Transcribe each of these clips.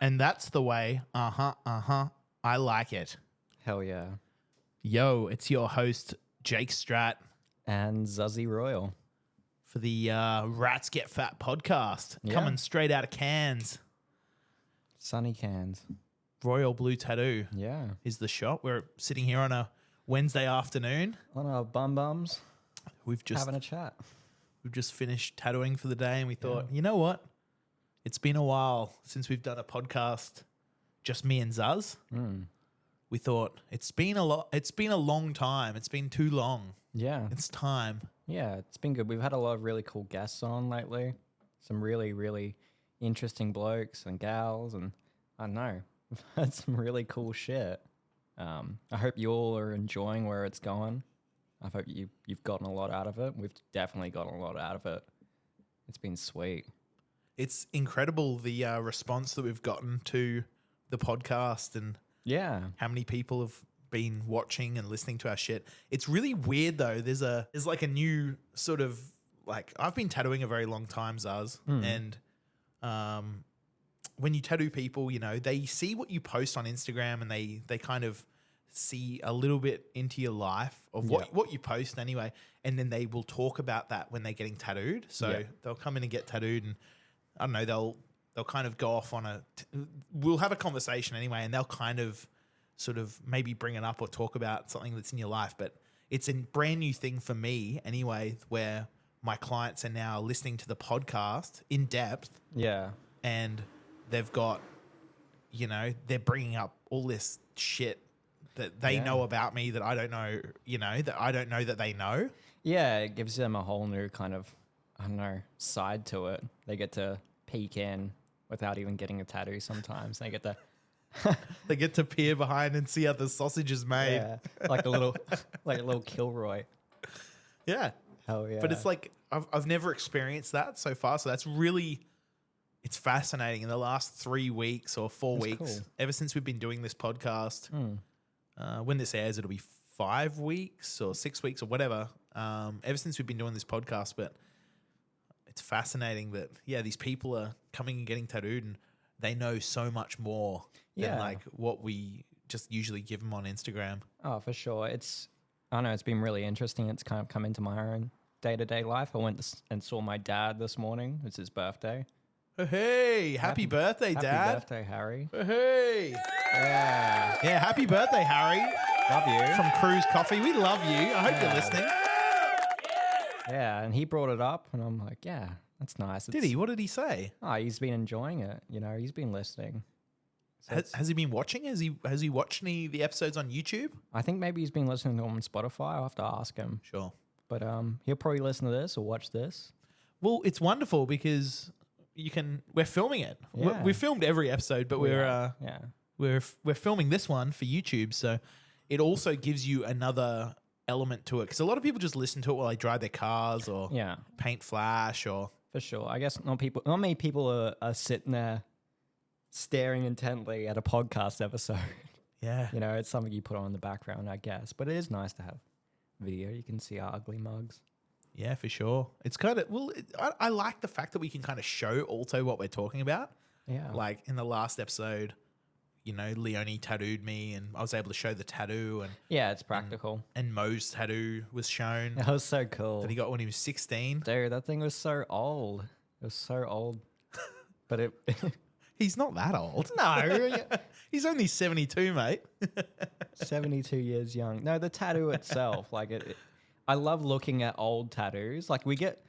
And that's the way. I like it. Hell yeah. Yo, it's your host, Jake Straat, And Zuzzy Royal. for the Rats Get Fat podcast. Yeah. Coming straight out of Cairns. Sunny cans. Royal Blue Tattoo Yeah. is the shop. We're sitting here on a Wednesday afternoon. On our bums, We've just having a chat. finished tattooing for the day, and we thought, you know what? It's been a while since we've done a podcast, just me and Zuzz. We thought it's been a long time. It's been too long. Yeah. It's time. Yeah, it's been good. We've had a lot of really cool guests on lately. Some really, really interesting blokes and gals, and I don't know. We've had some really cool shit. I hope you all are enjoying where it's going. I hope you've gotten a lot out of it. We've definitely gotten a lot out of it. It's been sweet. It's incredible the response that we've gotten to the podcast and Yeah. how many people have been watching and listening to our shit. It's really weird though. There's like a new sort of like, I've been tattooing a very long time, Zaz, and when you tattoo people, you know, they see what you post on Instagram and they kind of see a little bit into your life of what you post anyway, and then they will talk about that when they're getting tattooed. So they'll come in and get tattooed, and I don't know, they'll kind of go off on we'll have a conversation anyway, and they'll kind of sort of maybe bring it up or talk about something that's in your life. But it's a brand new thing for me anyway, where my clients are now listening to the podcast in depth. Yeah. And they've got, you know, they're bringing up all this shit that they know about me that I don't know, you know, that I don't know that they know. Yeah, it gives them a whole new kind of, I don't know, side to it. They get to peek in without even getting a tattoo sometimes. They get to they get to peer behind and see how the sausage is made. Yeah, like a little Kilroy. Yeah. Hell yeah. But it's like I've never experienced that so far, so that's really, it's fascinating. In the last 3 weeks or 4 weeks, cool. ever since we've been doing this podcast, when this airs, it'll be 5 weeks or 6 weeks or whatever. Ever since we've been doing this podcast, but it's fascinating that these people are coming and getting tattooed, and they know so much more than like what we just usually give them on Instagram. Oh, for sure. I don't know, it's been really interesting. It's kind of come into my own day-to-day life. I went and saw my dad this morning. It's his birthday. Hey, happy birthday, Dad. Happy birthday, Harry. Hey. Yeah. Yeah, happy birthday, Harry. Love you. From Cruise Coffee. We love you. I hope you're listening. Yeah, and he brought it up, and I'm like, yeah, that's nice. Did he? What did he say? Oh, he's been enjoying it. You know, he's been listening. So Has he been watching? Has he watched any of the episodes on YouTube? I think maybe he's been listening to them on Spotify. I'll have to ask him. Sure. But he'll probably listen to this or watch this. Well, it's wonderful because we're filming it. Yeah. We filmed every episode, but we're filming this one for YouTube, so it also gives you another element to it, because a lot of people just listen to it while they drive their cars or paint Flash or. For sure. I guess not many people are sitting there staring intently at a podcast episode. Yeah. You know, it's something you put on in the background, I guess. But it is nice to have video. You can see our ugly mugs. Yeah, for sure. It's kind of, I like the fact that we can kind of show also what we're talking about. Yeah. Like in the last episode, you know, Leonie tattooed me and I was able to show the tattoo. And yeah, it's practical. And Mo's tattoo was shown. That was so cool. That he got when he was 16. Dude, that thing was so old. It was so old. But it... He's not that old. No. He's only 72, mate. 72 years young. No, the tattoo itself, like I love looking at old tattoos. Like we get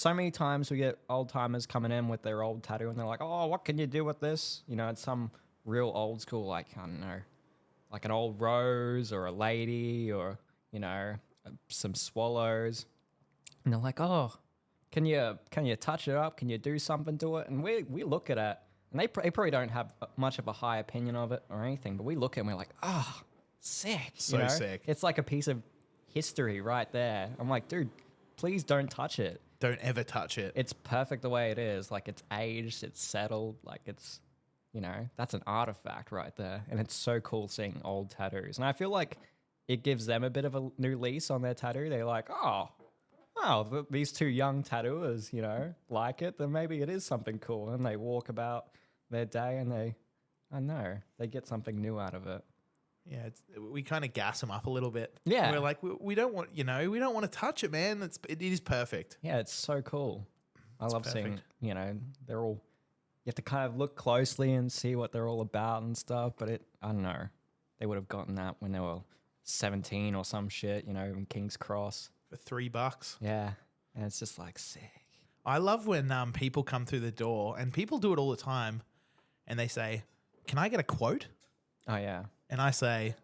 old timers coming in with their old tattoo and they're like, oh, what can you do with this? You know, it's some real old school, like, I don't know, like an old rose or a lady or, you know, some swallows. And they're like, oh, can you touch it up? Can you do something to it? And we look at it. And they probably don't have much of a high opinion of it or anything, but we look at it and we're like, oh, sick. So sick. It's like a piece of history right there. I'm like, dude, please don't touch it. Don't ever touch it. It's perfect the way it is. Like it's aged, it's settled. Like it's, you know, that's an artifact right there. And it's so cool seeing old tattoos. And I feel like it gives them a bit of a new lease on their tattoo. They're like, these two young tattooers, you know, like it, then maybe it is something cool. And they walk about their day and they I know. They get something new out of it. Yeah, we kind of gas them up a little bit. Yeah. We're like, we don't want, we don't want to touch it, man. It is perfect. Yeah, it's so cool. I love seeing, perfect. they're all, you have to kind of look closely and see what they're all about and stuff. But I don't know. They would have gotten that when they were 17 or some shit, in King's Cross. For $3. Yeah. And it's just like sick. I love when people come through the door, and people do it all the time, and they say, "Can I get a quote?" Oh, yeah. And I say,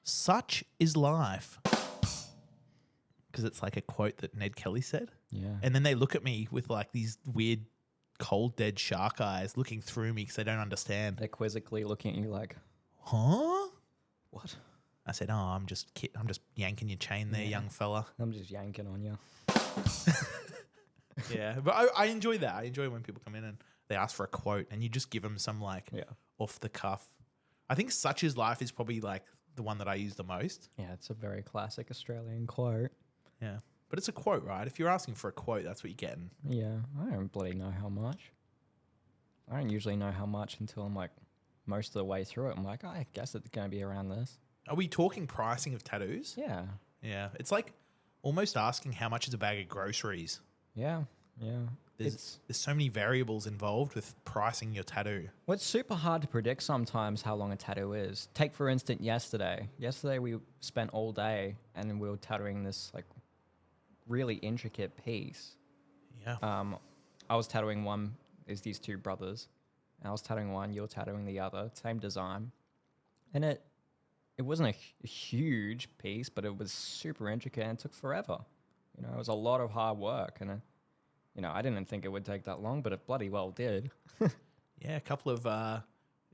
"Such is life." Because it's like a quote that Ned Kelly said. Yeah. And then they look at me with like these weird, cold, dead shark eyes looking through me because they don't understand. They're quizzically looking at you like, huh? What? I said, "Oh, I'm just yanking your chain there, young fella." I'm just yanking on you. Yeah, but I enjoy that. I enjoy when people come in and they ask for a quote and you just give them some off the cuff. I think "Such is life" is probably like the one that I use the most. Yeah, it's a very classic Australian quote. Yeah, but it's a quote, right? If you're asking for a quote, that's what you're getting. Yeah, I don't bloody know how much. I don't usually know how much until I'm like most of the way through it. I'm like, I guess it's going to be around this. Are we talking pricing of tattoos? Yeah. Yeah, it's like almost asking how much is a bag of groceries. Yeah, yeah. There's so many variables involved with pricing your tattoo. Well, it's super hard to predict sometimes how long a tattoo is. Take, for instance, yesterday. Yesterday we spent all day and we were tattooing this like really intricate piece. Yeah. I was tattooing one, is these two brothers. And I was tattooing one, you're tattooing the other, same design. And it wasn't a huge piece, but it was super intricate and it took forever. It was a lot of hard work, and I didn't think it would take that long, but it bloody well did. Yeah, a couple of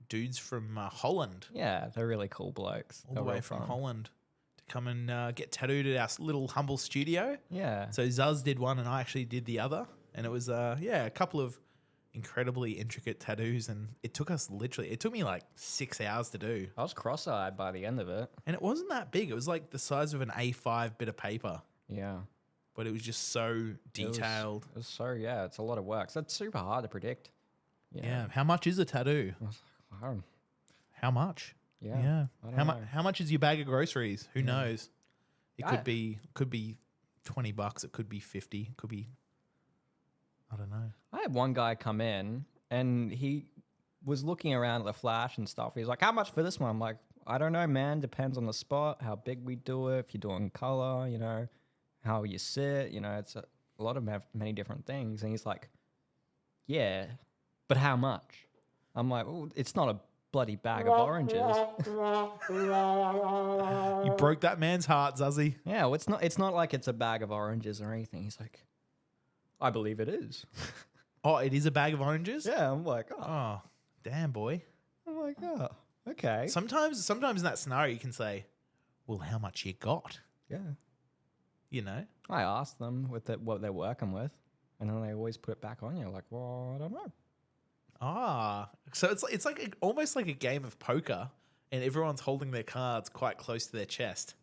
dudes from Holland. Yeah, they're really cool blokes. All the way from Holland to come and get tattooed at our little humble studio. Yeah. So Zuzz did one and I actually did the other. And it was, a couple of incredibly intricate tattoos. And it took me like 6 hours to do. I was cross-eyed by the end of it. And it wasn't that big. It was like the size of an A5 bit of paper. Yeah. But it was just so detailed. It was so, yeah, it's a lot of work. So it's super hard to predict. Yeah. How much is a tattoo? How much? Yeah. How much is your bag of groceries? Who knows? It could be $20. It could be 50. It could be, I don't know. I had one guy come in and he was looking around at the flash and stuff. He's like, "How much for this one?" I'm like, "I don't know, man. Depends on the spot, how big we do it, if you're doing color, how you sit, it's a lot of many different things." And he's like, "Yeah, but how much?" I'm like, "Well, it's not a bloody bag of oranges." You broke that man's heart, Zuzzy. Yeah, well, it's not like it's a bag of oranges or anything. He's like, "I believe it is." Oh, it is a bag of oranges? Yeah, I'm like, oh, damn, boy. I'm like, oh, okay. Sometimes in that scenario, you can say, "Well, how much you got?" Yeah. I asked them what they're working with, and then they always put it back on you. Like, well, I don't know. So it's like almost like a game of poker, and everyone's holding their cards quite close to their chest.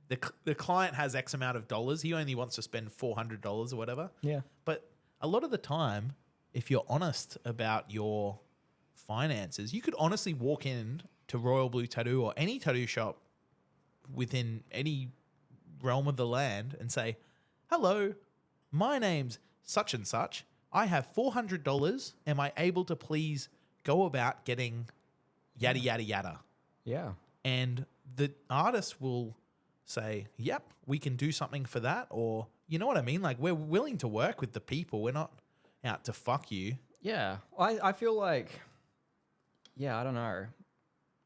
The client has X amount of dollars. He only wants to spend $400 or whatever. Yeah. But a lot of the time, if you're honest about your finances, you could honestly walk in to Royal Blue Tattoo or any tattoo shop within any realm of the land and say, "Hello, my name's such and such. I have $400. Am I able to please go about getting yada, yada, yada?" Yeah. And the artist will say, "Yep, we can do something for that." Or, you know what I mean? Like, we're willing to work with the people. We're not out to fuck you. Yeah. I feel like, yeah, I don't know.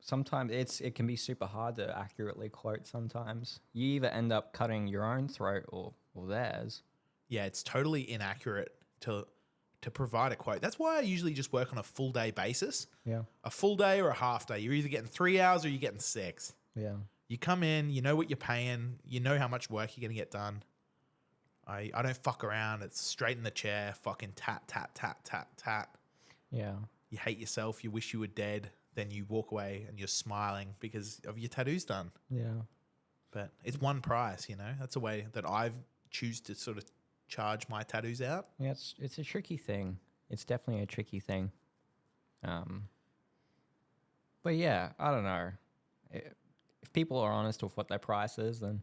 Sometimes it can be super hard to accurately quote sometimes. You either end up cutting your own throat or theirs. Yeah, it's totally inaccurate to provide a quote. That's why I usually just work on a full day basis. Yeah. A full day or a half day. You're either getting 3 hours or you're getting 6. Yeah. You come in, you know what you're paying, you know how much work you're going to get done. I don't fuck around. It's straight in the chair, fucking tat, tat, tat, tat, tat. Yeah. You hate yourself, you wish you were dead, then you walk away and you're smiling because of your tattoos done. Yeah. But it's one price, That's a way that I choose to sort of charge my tattoos out. Yeah, it's a tricky thing. It's definitely a tricky thing. But yeah, I don't know. If people are honest with what their price is, then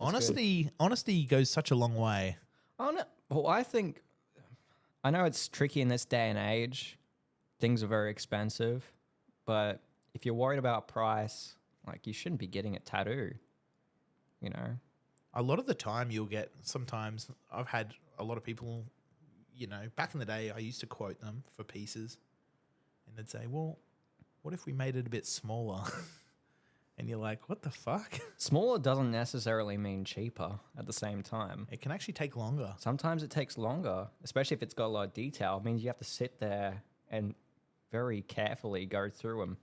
it's good. Honesty goes such a long way. Oh no. Well, I know it's tricky in this day and age. Things are very expensive, but if you're worried about price, like you shouldn't be getting a tattoo. You know. A lot of the time sometimes I've had a lot of people, back in the day I used to quote them for pieces and they'd say, well, what if we made it a bit smaller? And you're like, what the fuck? Smaller doesn't necessarily mean cheaper at the same time. It can actually take longer. Sometimes it takes longer, especially if it's got a lot of detail. It means you have to sit there and very carefully go through and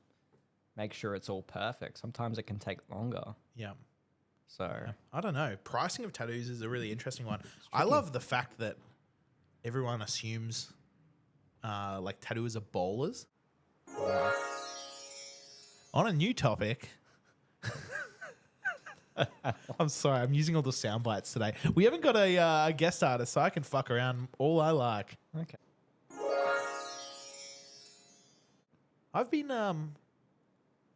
make sure it's all perfect. Sometimes it can take longer. Yeah. So I don't know. Pricing of tattoos is a really interesting one. I love the fact that everyone assumes like tattooers are bowlers. On a new topic. I'm sorry, I'm using all the sound bites today. We haven't got a guest artist, so I can fuck around all I like. okay. I've been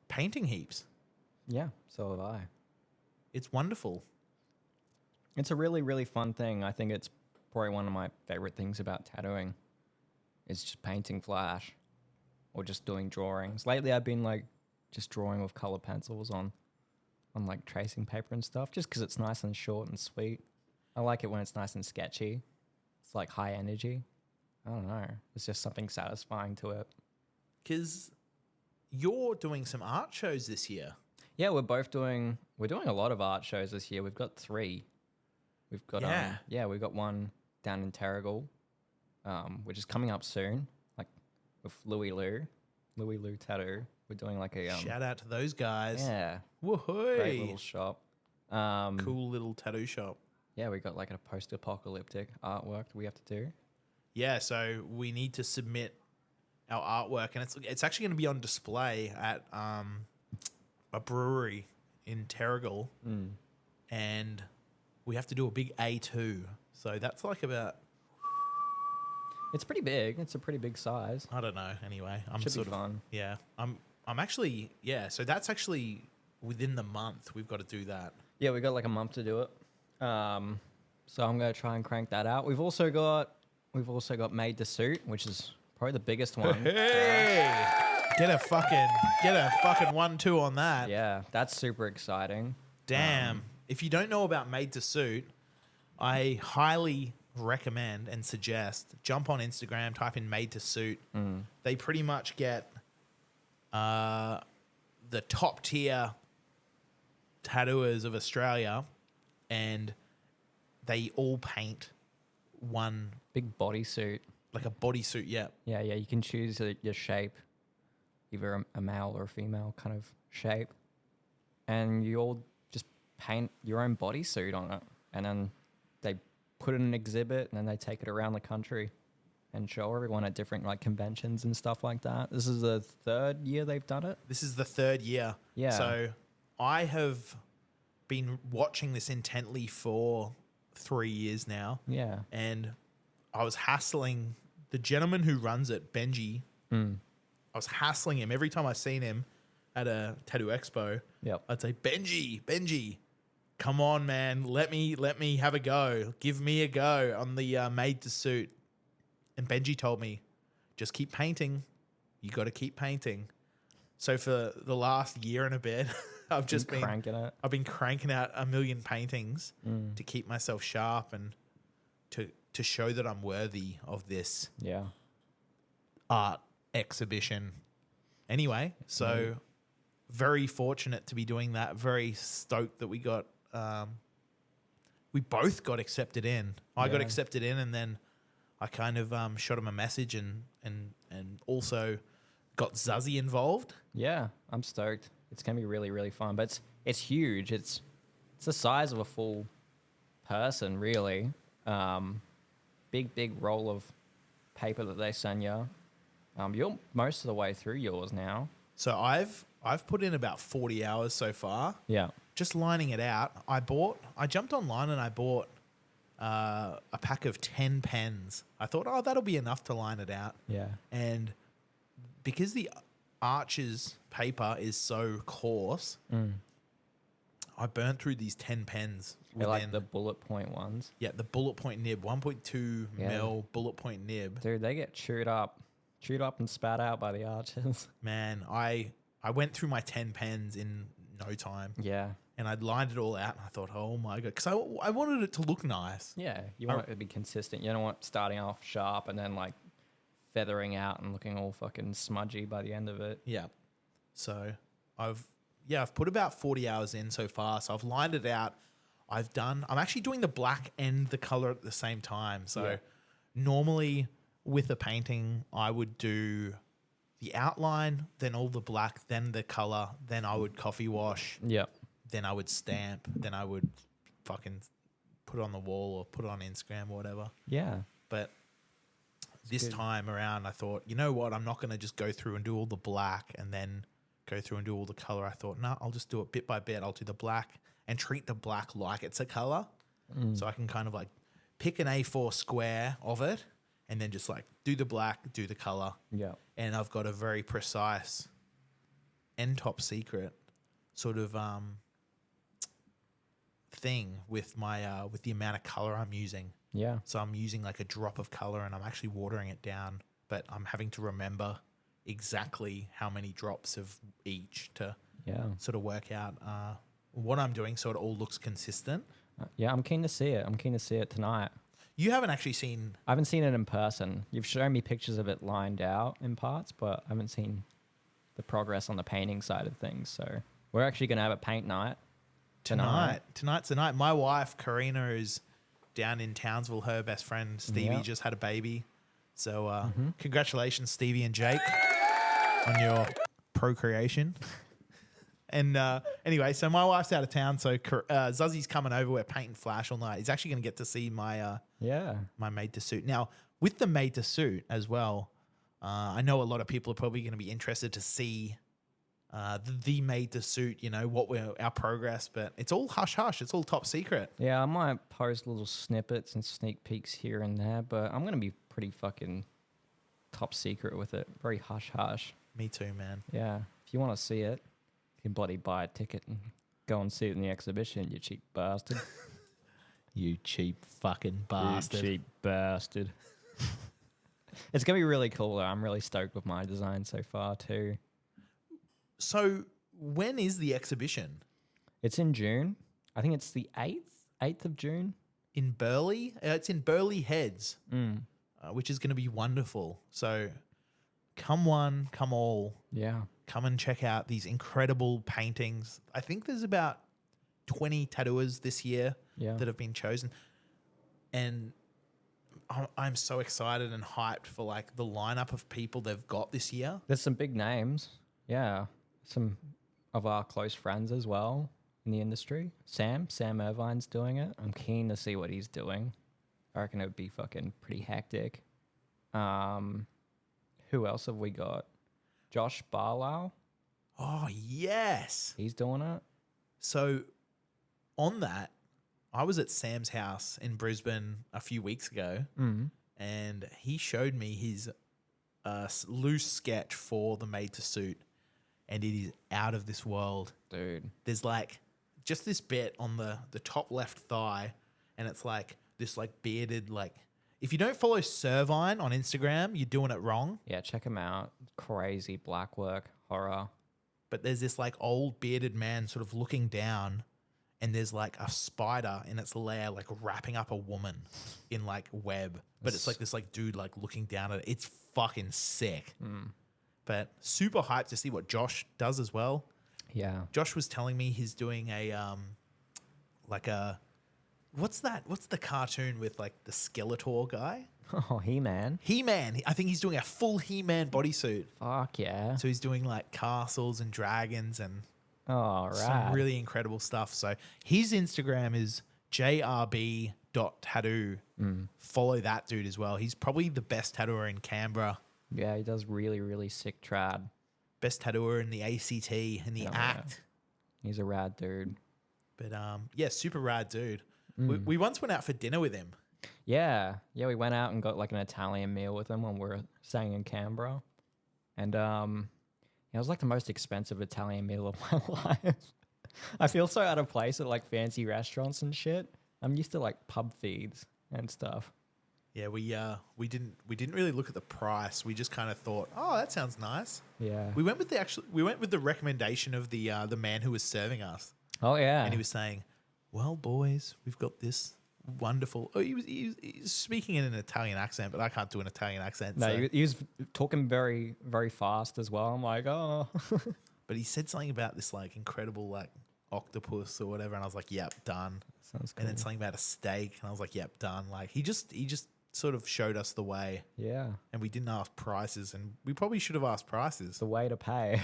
painting heaps. Yeah, so have I. It's wonderful. It's a really, really fun thing. I think it's probably one of my favorite things about tattooing is just painting flash or just doing drawings. Lately, I've been like just drawing with color pencils on like tracing paper and stuff just because it's nice and short and sweet. I like it when it's nice and sketchy. It's like high energy. I don't know. It's just something satisfying to it. Because you're doing some art shows this year. Yeah, we're doing a lot of art shows this year. We've got 3. We've got we've got one down in Terrigal, which is coming up soon, like with Louis Lou Tattoo. We're doing like a shout out to those guys. Yeah. Woohoo! Great little shop. Cool little tattoo shop. Yeah, we got like a post-apocalyptic artwork that we have to do. Yeah, so we need to submit our artwork, and it's actually going to be on display at a brewery in Terrigal, and we have to do a big A2. So that's like about. It's pretty big. It's a pretty big size. I don't know. Anyway, Should be fun. Yeah, I'm actually So that's actually within the month. We've got to do that. Yeah, we got like a month to do it. So I'm gonna try and crank that out. We've also got Made to Suit, which is probably the biggest one. Hey, get a fucking 1-2 on that. Yeah, that's super exciting. Damn. If you don't know about Made to Suit, I highly recommend and suggest jump on Instagram, type in Made to Suit. They pretty much get the top tier tattooers of Australia, and they all paint one Big bodysuit. like a bodysuit. Yeah. Yeah. You can choose your shape, either a male or a female kind of shape, and you all just paint your own bodysuit on it, and then they put it in an exhibit, and then they take it around the country and show everyone at different like conventions and stuff like that. This is the 3rd year they've done it. This is the 3rd year. Yeah. So I have been watching this intently for 3 years now. Yeah. And I was hassling the gentleman who runs it, Benji. I was hassling him every time I seen him at a tattoo expo. Yep. I'd say, Benji, come on, man. Let me have a go. Give me a go on the Made to Suit. And Benji told me, just keep painting. You got to keep painting. So for the last year and a bit, I've been cranking it. I've been cranking out a million paintings to keep myself sharp and to show that I'm worthy of this art exhibition. Anyway, so very fortunate to be doing that. Very stoked that we both got accepted in. I got accepted in, and then I kind of shot him a message and also got Zuzzy involved. Yeah, I'm stoked. It's gonna be really, really fun. But it's huge. It's the size of a full person, really. Big roll of paper that they send you. You're most of the way through yours now. So I've put in about 40 hours so far. Yeah. Just lining it out. I jumped online and I bought a pack of 10 pens. I thought, that'll be enough to line it out. Yeah. And because Arch's paper is so coarse. I burnt through these 10 pens. They're like the bullet point ones. Yeah, the bullet point nib, 1.2 mil bullet point nib. Dude, they get chewed up and spat out by the archers. Man, I went through my 10 pens in no time. Yeah. And I'd lined it all out and I thought, oh my God. Because I wanted it to look nice. Yeah, you want it to be consistent. You don't want starting off sharp and then like feathering out and looking all fucking smudgy by the end of it. Yeah. So I've put about 40 hours in so far. So I've lined it out. I'm actually doing the black and the color at the same time. So normally with a painting, I would do the outline, then all the black, then the color, then I would coffee wash. Yep. Then I would stamp. Then I would fucking put it on the wall or put it on Instagram or whatever. Yeah. But this time around, I thought, you know what? I'm not going to just go through and do all the black and then go through and do all the color. I thought, no, I'll just do it bit by bit. I'll do the black and treat the black like it's a color. So I can kind of like pick an A4 square of it and then just like do the black, do the color. Yeah. And I've got a very precise and top secret sort of thing with my with the amount of color I'm using. Yeah. So I'm using like a drop of color and I'm actually watering it down, but I'm having to remember exactly how many drops of each to sort of work out what I'm doing so it all looks consistent. Yeah, I'm keen to see it. I'm keen to see it tonight. You haven't actually seen... I haven't seen it in person. You've shown me pictures of it lined out in parts, but I haven't seen the progress on the painting side of things. So we're actually going to have a paint night tonight. Tonight's the night. My wife, Karina, is down in Townsville. Her best friend, Stevie, just had a baby. So congratulations, Stevie and Jake, on your procreation. And anyway, so my wife's out of town, so Zuzzy's coming over. We're painting flash all night. He's actually going to get to see my my made to suit. Now, with the made to suit as well, I know a lot of people are probably going to be interested to see the made to suit. You know our progress, but it's all hush hush. It's all top secret. Yeah, I might post little snippets and sneak peeks here and there, but I'm going to be pretty fucking top secret with it. Very hush hush. Me too, man. Yeah, if you want to see it, you can bloody buy a ticket and go and see it in the exhibition, you cheap bastard. You cheap fucking bastard. You cheap bastard. It's going to be really cool, though. I'm really stoked with my design so far, too. So, when is the exhibition? It's in June. I think it's the 8th of June. In Burleigh? It's in Burleigh Heads, which is going to be wonderful. So, come one, come all. Yeah. Come and check out these incredible paintings. I think there's about 20 tattooers this year that have been chosen. And I'm so excited and hyped for like the lineup of people they've got this year. There's some big names. Yeah. Some of our close friends as well in the industry. Sam Irvine's doing it. I'm keen to see what he's doing. I reckon it would be fucking pretty hectic. Who else have we got? Josh Barlow. Oh, yes. He's doing it. So on that, I was at Sam's house in Brisbane a few weeks ago and he showed me his loose sketch for the made to suit and it is out of this world. Dude. There's like just this bit on the top left thigh and it's like this like bearded like if you don't follow Servine on Instagram, you're doing it wrong. Yeah, check him out. Crazy black work, horror. But there's this like old bearded man sort of looking down and there's like a spider in its lair like wrapping up a woman in like web. But it's like this like dude like looking down at it. It's fucking sick. But super hyped to see what Josh does as well. Yeah. Josh was telling me he's doing a like a what's that? What's the cartoon with like the Skeletor guy? Oh, He-Man. He-Man. I think he's doing a full He-Man bodysuit. Fuck yeah. So he's doing like castles and dragons and some really incredible stuff. So his Instagram is jrb.tattoo. Follow that dude as well. He's probably the best tattooer in Canberra. Yeah, he does really, really sick trad. Best tattooer in the ACT, in the ACT. Yeah. He's a rad dude. But yeah, super rad dude. We once went out for dinner with him. Yeah. Yeah, we went out and got like an Italian meal with him when we were staying in Canberra. And yeah, It was like the most expensive Italian meal of my life. I feel so out of place at like fancy restaurants and shit. I'm used to like pub feeds and stuff. Yeah, we didn't really look at the price. We just kind of thought, oh, that sounds nice. Yeah. We went with the recommendation of the man who was serving us. Oh yeah. And he was saying, well, boys, we've got this wonderful. Oh, he was speaking in an Italian accent, but I can't do an Italian accent. No, So. he was talking very, very fast as well. I'm like, oh. But he said something about this like incredible like octopus or whatever, and I was like, yep, done. Sounds cool. And then something about a steak, and I was like, yep, done. Like he just sort of showed us the way. Yeah. And we didn't ask prices, and we probably should have asked prices. The way to pay.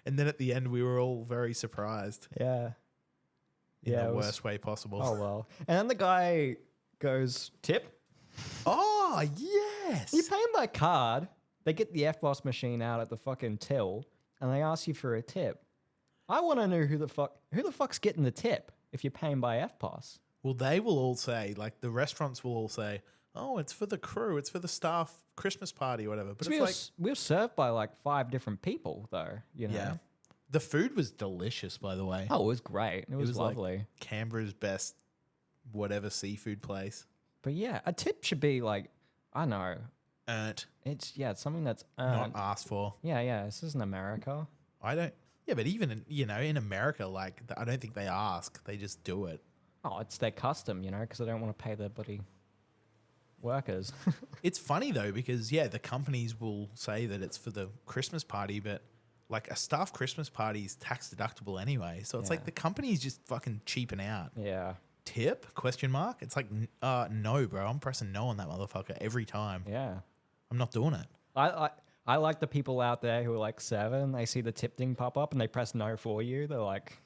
And then at the end, we were all very surprised. Yeah. In the worst way possible. Oh, well. And then the guy goes, tip? Oh, yes. You're paying by card. They get the FBOS machine out at the fucking till, and they ask you for a tip. I want to know who the fuck's getting the tip if you're paying by FBOS. Well, they will all say, like the restaurants will all say, oh, it's for the crew, it's for the staff Christmas party or whatever. But it's we were served by like 5 different people, though. You know. Yeah. The food was delicious, by the way. Oh, it was great. It was lovely. Like Canberra's best whatever seafood place. But yeah, a tip should be like, I know. Earned. It's something that's earned. Not asked for. Yeah. This isn't America. Yeah, but even, in America, like, I don't think they ask. They just do it. Oh, it's their custom, because they don't want to pay their bloody workers. It's funny, though, because, the companies will say that it's for the Christmas party, but like a staff Christmas party is tax deductible anyway. So it's like the company's just fucking cheaping out. Yeah. Tip? Question mark? It's like, no, bro. I'm pressing no on that motherfucker every time. Yeah. I'm not doing it. I like the people out there who are like 7. They see the tip thing pop up and they press no for you. They're like,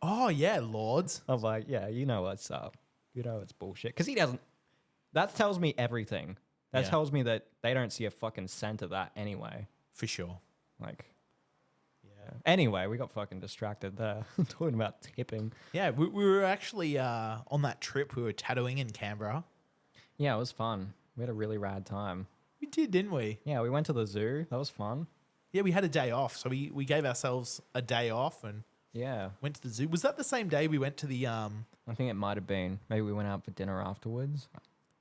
oh, yeah, lords. I'm like, yeah, you know what's up. You know it's bullshit. Because he doesn't. That tells me everything. That tells me that they don't see a fucking cent of that anyway. For sure. Like, yeah. Anyway, we got fucking distracted there talking about tipping. Yeah, we were actually on that trip. We were tattooing in Canberra. Yeah, it was fun. We had a really rad time. We did, didn't we? Yeah, we went to the zoo. That was fun. Yeah, we had a day off. So we gave ourselves a day off and went to the zoo. Was that the same day we went to the... I think it might have been. Maybe we went out for dinner afterwards.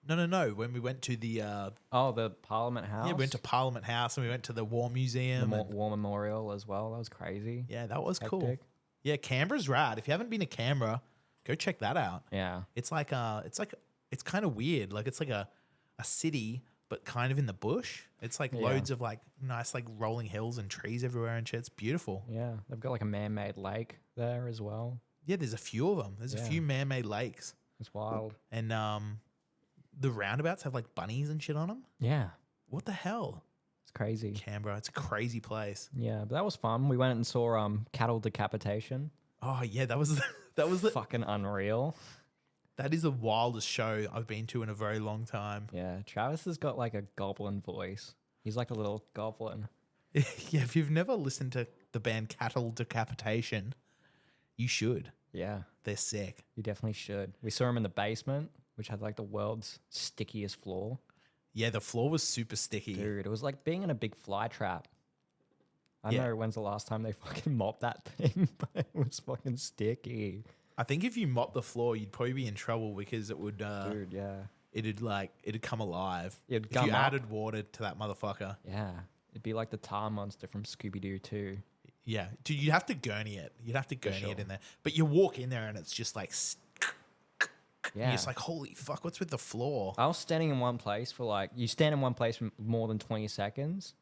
No. When we went to the... the Parliament House? Yeah, we went to Parliament House and we went to the War Museum. The War Memorial as well. That was crazy. Yeah, that was Hectic. cool. Yeah, Canberra's rad. If you haven't been to Canberra, go check that out. Yeah. It's like it's kind of weird. Like it's like a city, but kind of in the bush. It's like loads of like nice like rolling hills and trees everywhere and shit. It's beautiful. Yeah. They've got like a man-made lake there as well. Yeah, there's a few of them. There's a few man-made lakes. It's wild. And the roundabouts have like bunnies and shit on them. Yeah. What the hell? It's crazy. Canberra, it's a crazy place. Yeah, but that was fun. We went and saw cattle decapitation. Oh yeah, that was the fucking unreal. That is the wildest show I've been to in a very long time. Yeah, Travis has got like a goblin voice. He's like a little goblin. Yeah, if you've never listened to the band Cattle Decapitation, you should. Yeah. They're sick. You definitely should. We saw him in the basement, which had like the world's stickiest floor. Yeah, the floor was super sticky. Dude, it was like being in a big fly trap. I don't know when's the last time they fucking mopped that thing, but it was fucking sticky. I think if you mop the floor, you'd probably be in trouble because it would... Dude, yeah. It'd come alive. It'd if gum you up. added water to that motherfucker. Yeah. It'd be like the tar monster from Scooby-Doo too. Yeah. Dude, you'd have to gurney it. You'd have to gurney sure. it in there. But you walk in there and it's just like... Yeah. And you're just like, holy fuck, what's with the floor? I was standing in one place for like... You stand in one place for more than 20 seconds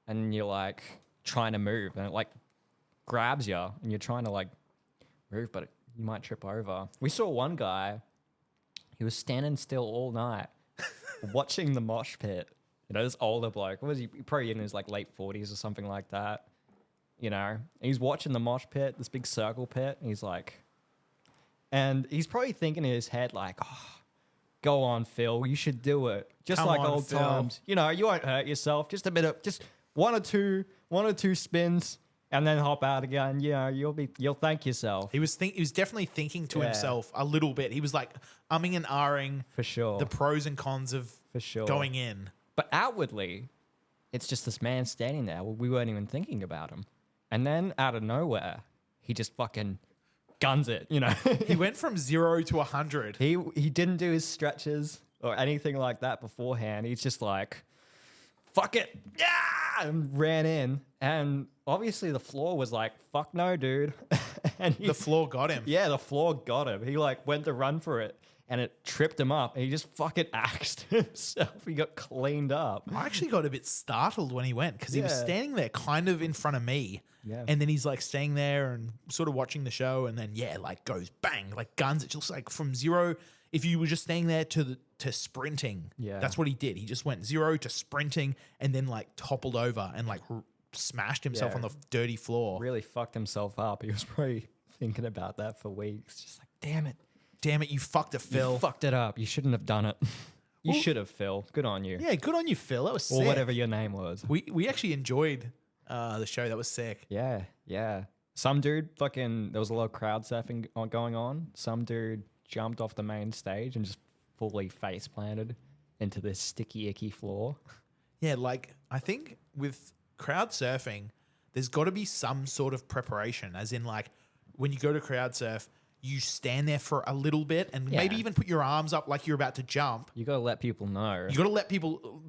and you're like trying to move and it like grabs you and you're trying to like move, but you might trip over. We saw one guy, he was standing still all night watching the mosh pit. You know, this older bloke. What was he? Probably in his like late 40s or something like that. You know, and he's watching the mosh pit, this big circle pit. And he's like, and he's probably thinking in his head like, oh, go on, Phil, you should do it. Just Come like on, old Phil. times. You know, you won't hurt yourself. Just a bit of, just one or two spins. And then hop out again. You know, you'll thank yourself. He was definitely thinking to himself a little bit. He was like umming and ahhing For sure. the pros and cons of For sure. going in. But outwardly, it's just this man standing there. We weren't even thinking about him. And then out of nowhere, he just fucking guns it, you know. He went from 0 to 100. He didn't do his stretches or anything like that beforehand. He's just like, fuck it, yeah, and ran in. And obviously the floor was like, fuck no, dude. And The floor got him. yeah, the floor got him. He like went to run for it, and it tripped him up, and he just fucking axed himself. He got cleaned up. I actually got a bit startled when he went because he was Yeah. standing there kind of in front of me. Yeah. And then he's like staying there and sort of watching the show. And then, yeah, like goes bang, like guns. It just like from 0. If you were just staying there to sprinting, Yeah. that's what he did. He just went 0 to sprinting and then like toppled over and like smashed himself Yeah. on the dirty floor. Really fucked himself up. He was probably thinking about that for weeks. Just like, damn it. Damn it, you fucked it, Phil. You fucked it up. You shouldn't have done it. You should have, Phil. Good on you. Yeah, good on you, Phil. That was sick. Or whatever your name was. We actually enjoyed the show. That was sick. Yeah, yeah. Some dude fucking, there was a lot of crowd surfing going on. Some dude jumped off the main stage and just fully face planted into this sticky, icky floor. Yeah, like I think with crowd surfing, there's got to be some sort of preparation, as in like when you go to crowd surf, you stand there for a little bit and maybe Yeah. even put your arms up like you're about to jump. You got to let people know. You got to let people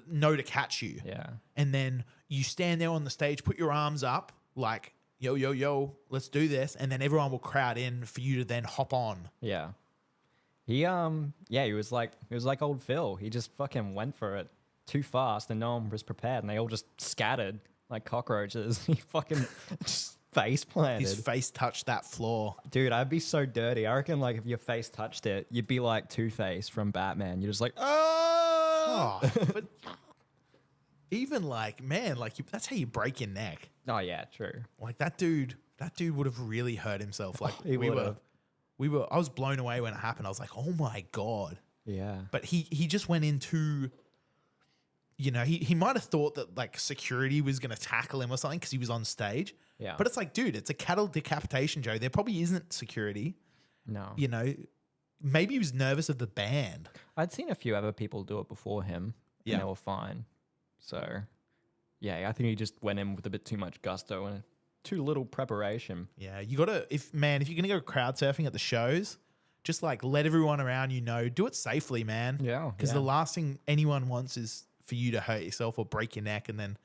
know to catch you. Yeah. And then you stand there on the stage, put your arms up like, yo, yo, yo, let's do this. And then everyone will crowd in for you to then hop on. Yeah. He was like old Phil. He just fucking went for it too fast and no one was prepared and they all just scattered like cockroaches. He fucking just face planted. His face touched that floor. Dude, I'd be so dirty. I reckon like if your face touched it, you'd be like Two-Face from Batman. You're just like, oh. Oh, but even like, man, like that's how you break your neck. Oh yeah, true. Like that dude would have really hurt himself. Like He would've. I was blown away when it happened. I was like, oh my God. Yeah. But he just went into, you know, he might have thought that like security was going to tackle him or something because he was on stage. Yeah. But it's like, dude, it's a cattle decapitation, Joe. There probably isn't security. No. You know, maybe he was nervous of the band. I'd seen a few other people do it before him. Yeah. And they were fine. So, yeah, I think he just went in with a bit too much gusto and too little preparation. Yeah, you gotta if you're gonna go crowd surfing at the shows, just like let everyone around you know, do it safely, man. Yeah, Because yeah. the last thing anyone wants is for you to hurt yourself or break your neck and then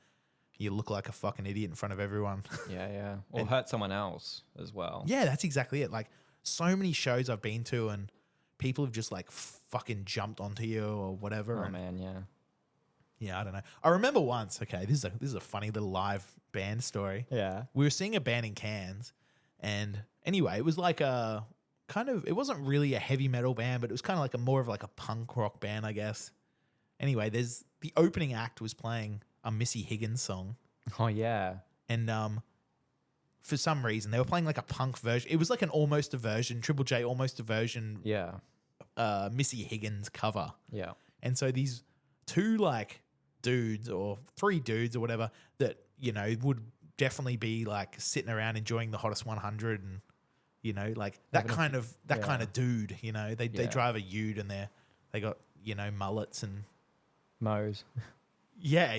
you look like a fucking idiot in front of everyone. Yeah, yeah. Or hurt someone else as well. Yeah, that's exactly it. Like so many shows I've been to and people have just like fucking jumped onto you or whatever. Oh, and man, yeah. yeah, I don't know. I remember once, okay, this is a funny little live band story. Yeah. We were seeing a band in Cairns, and anyway, it was like a kind of, it wasn't really a heavy metal band, but it was kind of like more of like a punk rock band, I guess. Anyway, the opening act was playing a Missy Higgins song, Oh, yeah. and for some reason they were playing like a punk version. It was like an almost a version, Triple J almost a version, Yeah. Missy Higgins cover. Yeah. And so these two like dudes or three dudes or whatever that, you know, would definitely be like sitting around enjoying the hottest 100 and, you know, like that kind of dude, you know, they Yeah. drive a ute and they got, you know, mullets and Moe's. yeah.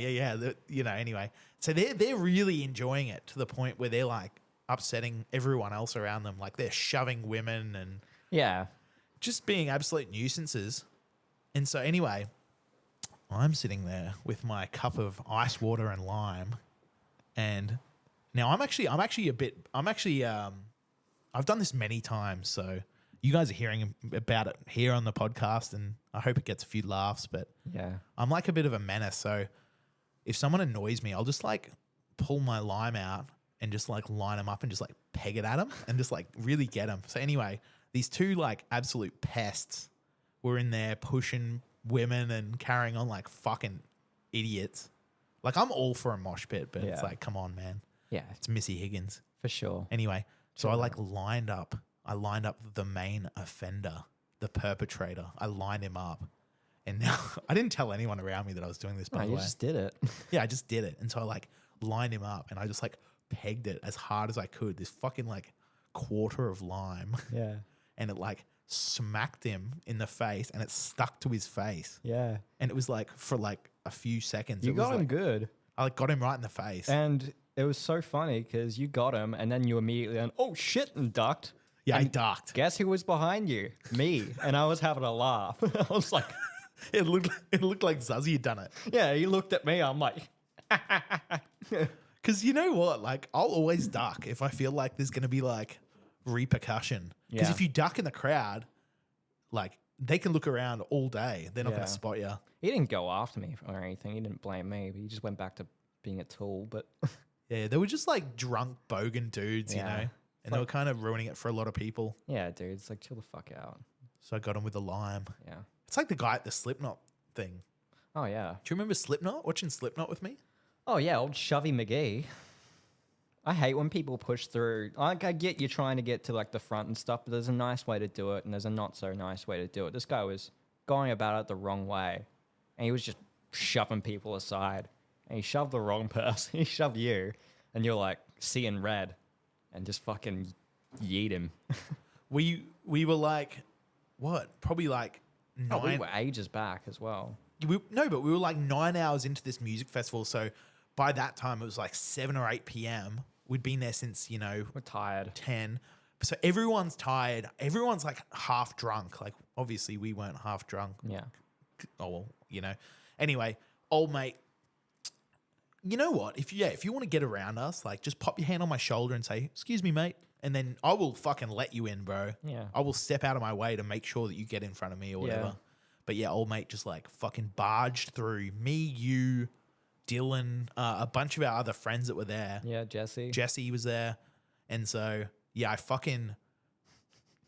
You know, anyway, so they're really enjoying it to the point where they're like upsetting everyone else around them. Like they're shoving women and Yeah. just being absolute nuisances. And so anyway, I'm sitting there with my cup of ice water and lime. And now I've done this many times. So you guys are hearing about it here on the podcast and I hope it gets a few laughs, but Yeah. I'm like a bit of a menace. So if someone annoys me, I'll just like pull my lime out and just like line them up and just like peg it at them and just like really get them. So anyway, these two like absolute pests were in there pushing women and carrying on like fucking idiots. Like I'm all for a mosh pit, but it's Yeah. like, come on, man. Yeah. It's Missy Higgins. For sure. Anyway, so I like lined up the main offender, the perpetrator. I lined him up. And now I didn't tell anyone around me that I was doing this, by No, the you way. just did it. Yeah, I just did it. And so I like lined him up and I just like pegged it as hard as I could. This fucking like quarter of lime. Yeah. And it like smacked him in the face, and it stuck to his face. Yeah. And it was like for like a few seconds. You it was got him like, good. I like got him right in the face. And it was so funny because you got him and then you immediately went, oh shit, and ducked. Yeah, and I ducked. Guess who was behind you? Me. And I was having a laugh. I was like, It looked like Zuzzy had done it. yeah, he looked at me. I'm like, Because you know what? Like, I'll always duck if I feel like there's going to be like repercussion. Because Yeah. if you duck in the crowd, like they can look around all day. They're not going Yeah. to spot you. he didn't go after me or anything. He didn't blame me. But he just went back to being a tool. But Yeah, they were just like drunk bogan dudes, you Yeah. know? And they were kind of ruining it for a lot of people. yeah, dude, it's like, chill the fuck out. So I got him with a lime. Yeah. It's like the guy at the Slipknot thing. Oh, yeah. Do you remember Slipknot? Watching Slipknot with me? Oh, yeah, old Shovey McGee. I hate when people push through. Like, I get you trying to get to like the front and stuff, but there's a nice way to do it and there's a not so nice way to do it. This guy was going about it the wrong way and he was just shoving people aside and he shoved the wrong person. He shoved you and you're like seeing red and just fucking yeet him. We were like, what? Probably like Oh, we 9. were ages back as well. No, but we were like 9 hours into this music festival. So by that time, it was like 7 or 8 p.m. We'd been there since, you know, We're tired. 10. So everyone's tired. Everyone's like half drunk. Like, obviously, we weren't half drunk. Yeah. Oh, well, you know. Anyway, old mate, you know what? If you want to get around us, like, just pop your hand on my shoulder and say, excuse me, mate. And then I will fucking let you in, bro. Yeah. I will step out of my way to make sure that you get in front of me or whatever. Yeah. But yeah, old mate just like fucking barged through me, you, Dylan, a bunch of our other friends that were there. Yeah, Jesse. Jesse was there. And so, yeah, I fucking,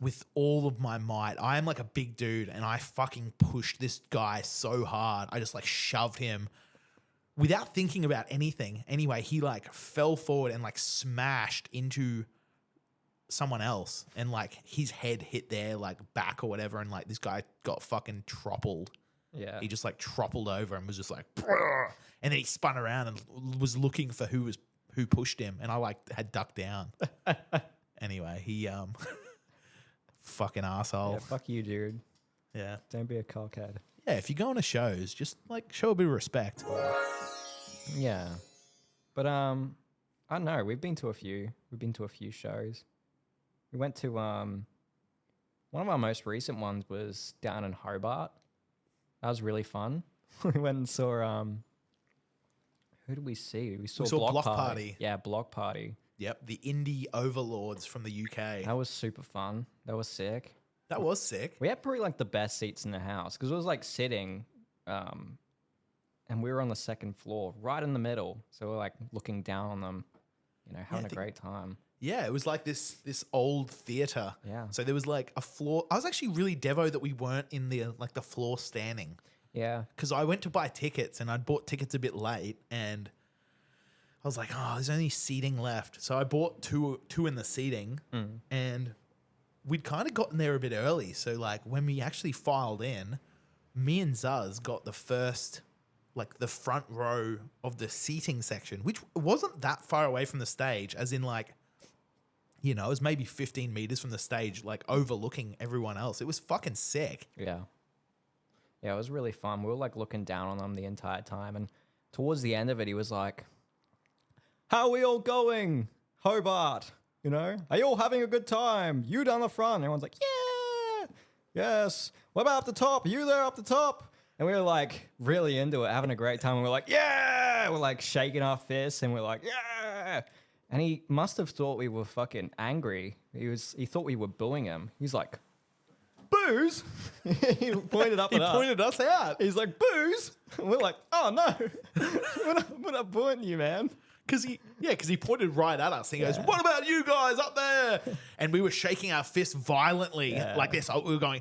with all of my might, I am like a big dude and I fucking pushed this guy so hard. I just like shoved him without thinking about anything. Anyway, he like fell forward and like smashed into someone else and like his head hit their like back or whatever. And like this guy got fucking troppled. Yeah. He just like troppled over and was just like, "Brr." And then he spun around and was looking for who pushed him. And I like had ducked down. Anyway, he fucking asshole. Yeah, fuck you, dude. Yeah. Don't be a cockhead. Yeah. If you go on to shows, just like show a bit of respect. Yeah. But I don't know. We've been to a few shows. We went to one of our most recent ones was down in Hobart. That was really fun. We went and saw who did we see? We saw Block Party. Yeah, Block Party. Yep. The indie overlords from the UK. That was super fun. That was sick. That was sick. We had probably like the best seats in the house because it was like sitting, and we were on the second floor, right in the middle. So we're like looking down on them, you know, having a great time. Yeah, it was like this old theater. Yeah. So there was like a floor. I was actually really devo that we weren't in the like the floor standing Yeah. because I went to buy tickets and I'd bought tickets a bit late and I was like, oh, there's only seating left. So I bought two in the seating and we'd kind of gotten there a bit early. So like when we actually filed in, me and Zuzz got the first, like the front row of the seating section, which wasn't that far away from the stage, as in like, you know, it was maybe 15 meters from the stage, like overlooking everyone else. It was fucking sick. Yeah. Yeah, it was really fun. We were like looking down on them the entire time. And towards the end of it, he was like, how are we all going? Hobart, you know? Are you all having a good time? You down the front. And everyone's like, yeah, yes. What about up the top? You there up the top? And we were like really into it, having a great time. And we're like, yeah. We're like shaking our fists and we're like, yeah. And he must have thought we were fucking angry. He thought we were booing him. He's like, booze? He pointed up He at us. pointed us out. He's like, booze? And we're like, oh no. we're not booing you, man. Because he pointed right at us. And he goes, what about you guys up there? And we were shaking our fists violently like this. We were going,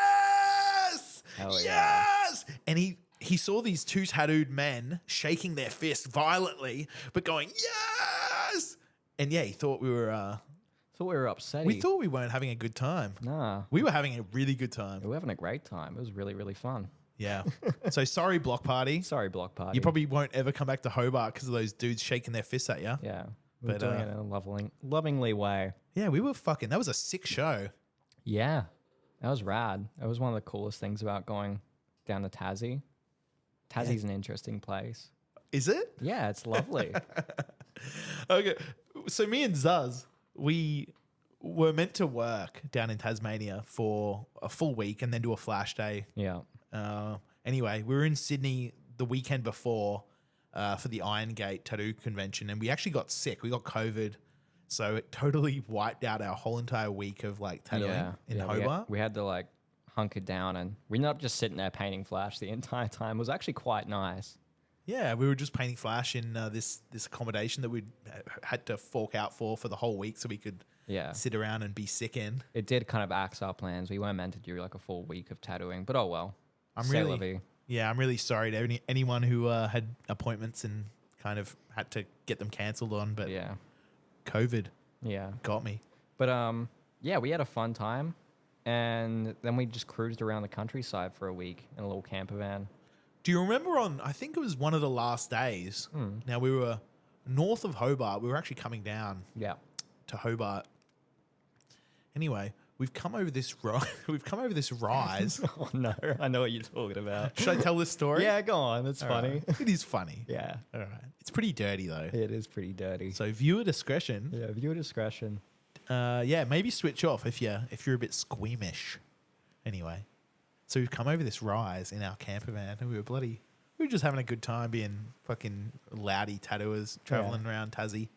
yes! Hell yeah. Yes! And he saw these two tattooed men shaking their fists violently, but going, yes! And yeah, he thought we were... Thought we were upset. we thought we weren't having a good time. Nah. We were having a really good time. We were having a great time. It was really, really fun. Yeah. So sorry, Block Party. Sorry, Block Party. You probably won't ever come back to Hobart because of those dudes shaking their fists at you. Yeah. We were But, doing it in a lovingly way. Yeah, we were fucking... That was a sick show. Yeah, that was rad. That was one of the coolest things about going down to Tassie. Tassie's an interesting place. Is it? Yeah, it's lovely. Okay. So me and Zuzz, we were meant to work down in Tasmania for a full week and then do a flash day. Yeah. Anyway, we were in Sydney the weekend before for the Iron Gate tattoo convention, and we actually got sick. We got COVID. So it totally wiped out our whole entire week of like tattooing in Hobart. We had to like hunker down, and we're not just sitting there painting flash the entire time. It was actually quite nice. Yeah, we were just painting flash in this accommodation that we had to fork out for the whole week so we could sit around and be sick in. It did kind of axe our plans. We weren't meant to do like a full week of tattooing, but oh well. I'm really sorry to anyone who had appointments and kind of had to get them cancelled on, but COVID got me. But we had a fun time, and then we just cruised around the countryside for a week in a little camper van. Do you remember I think it was one of the last days, now we were north of Hobart, we were actually coming down to Hobart. Anyway, we've come over this rise. Oh no, I know what you're talking about. Should I tell this story? Yeah, go on. It's funny. Right. It is funny. Yeah. All right. It's pretty dirty though. It is pretty dirty. So viewer discretion. Yeah, viewer discretion. Maybe switch off if you're a bit squeamish. Anyway, so we've come over this rise in our camper van, and we were just having a good time being fucking loudy tattooers traveling around Tassie.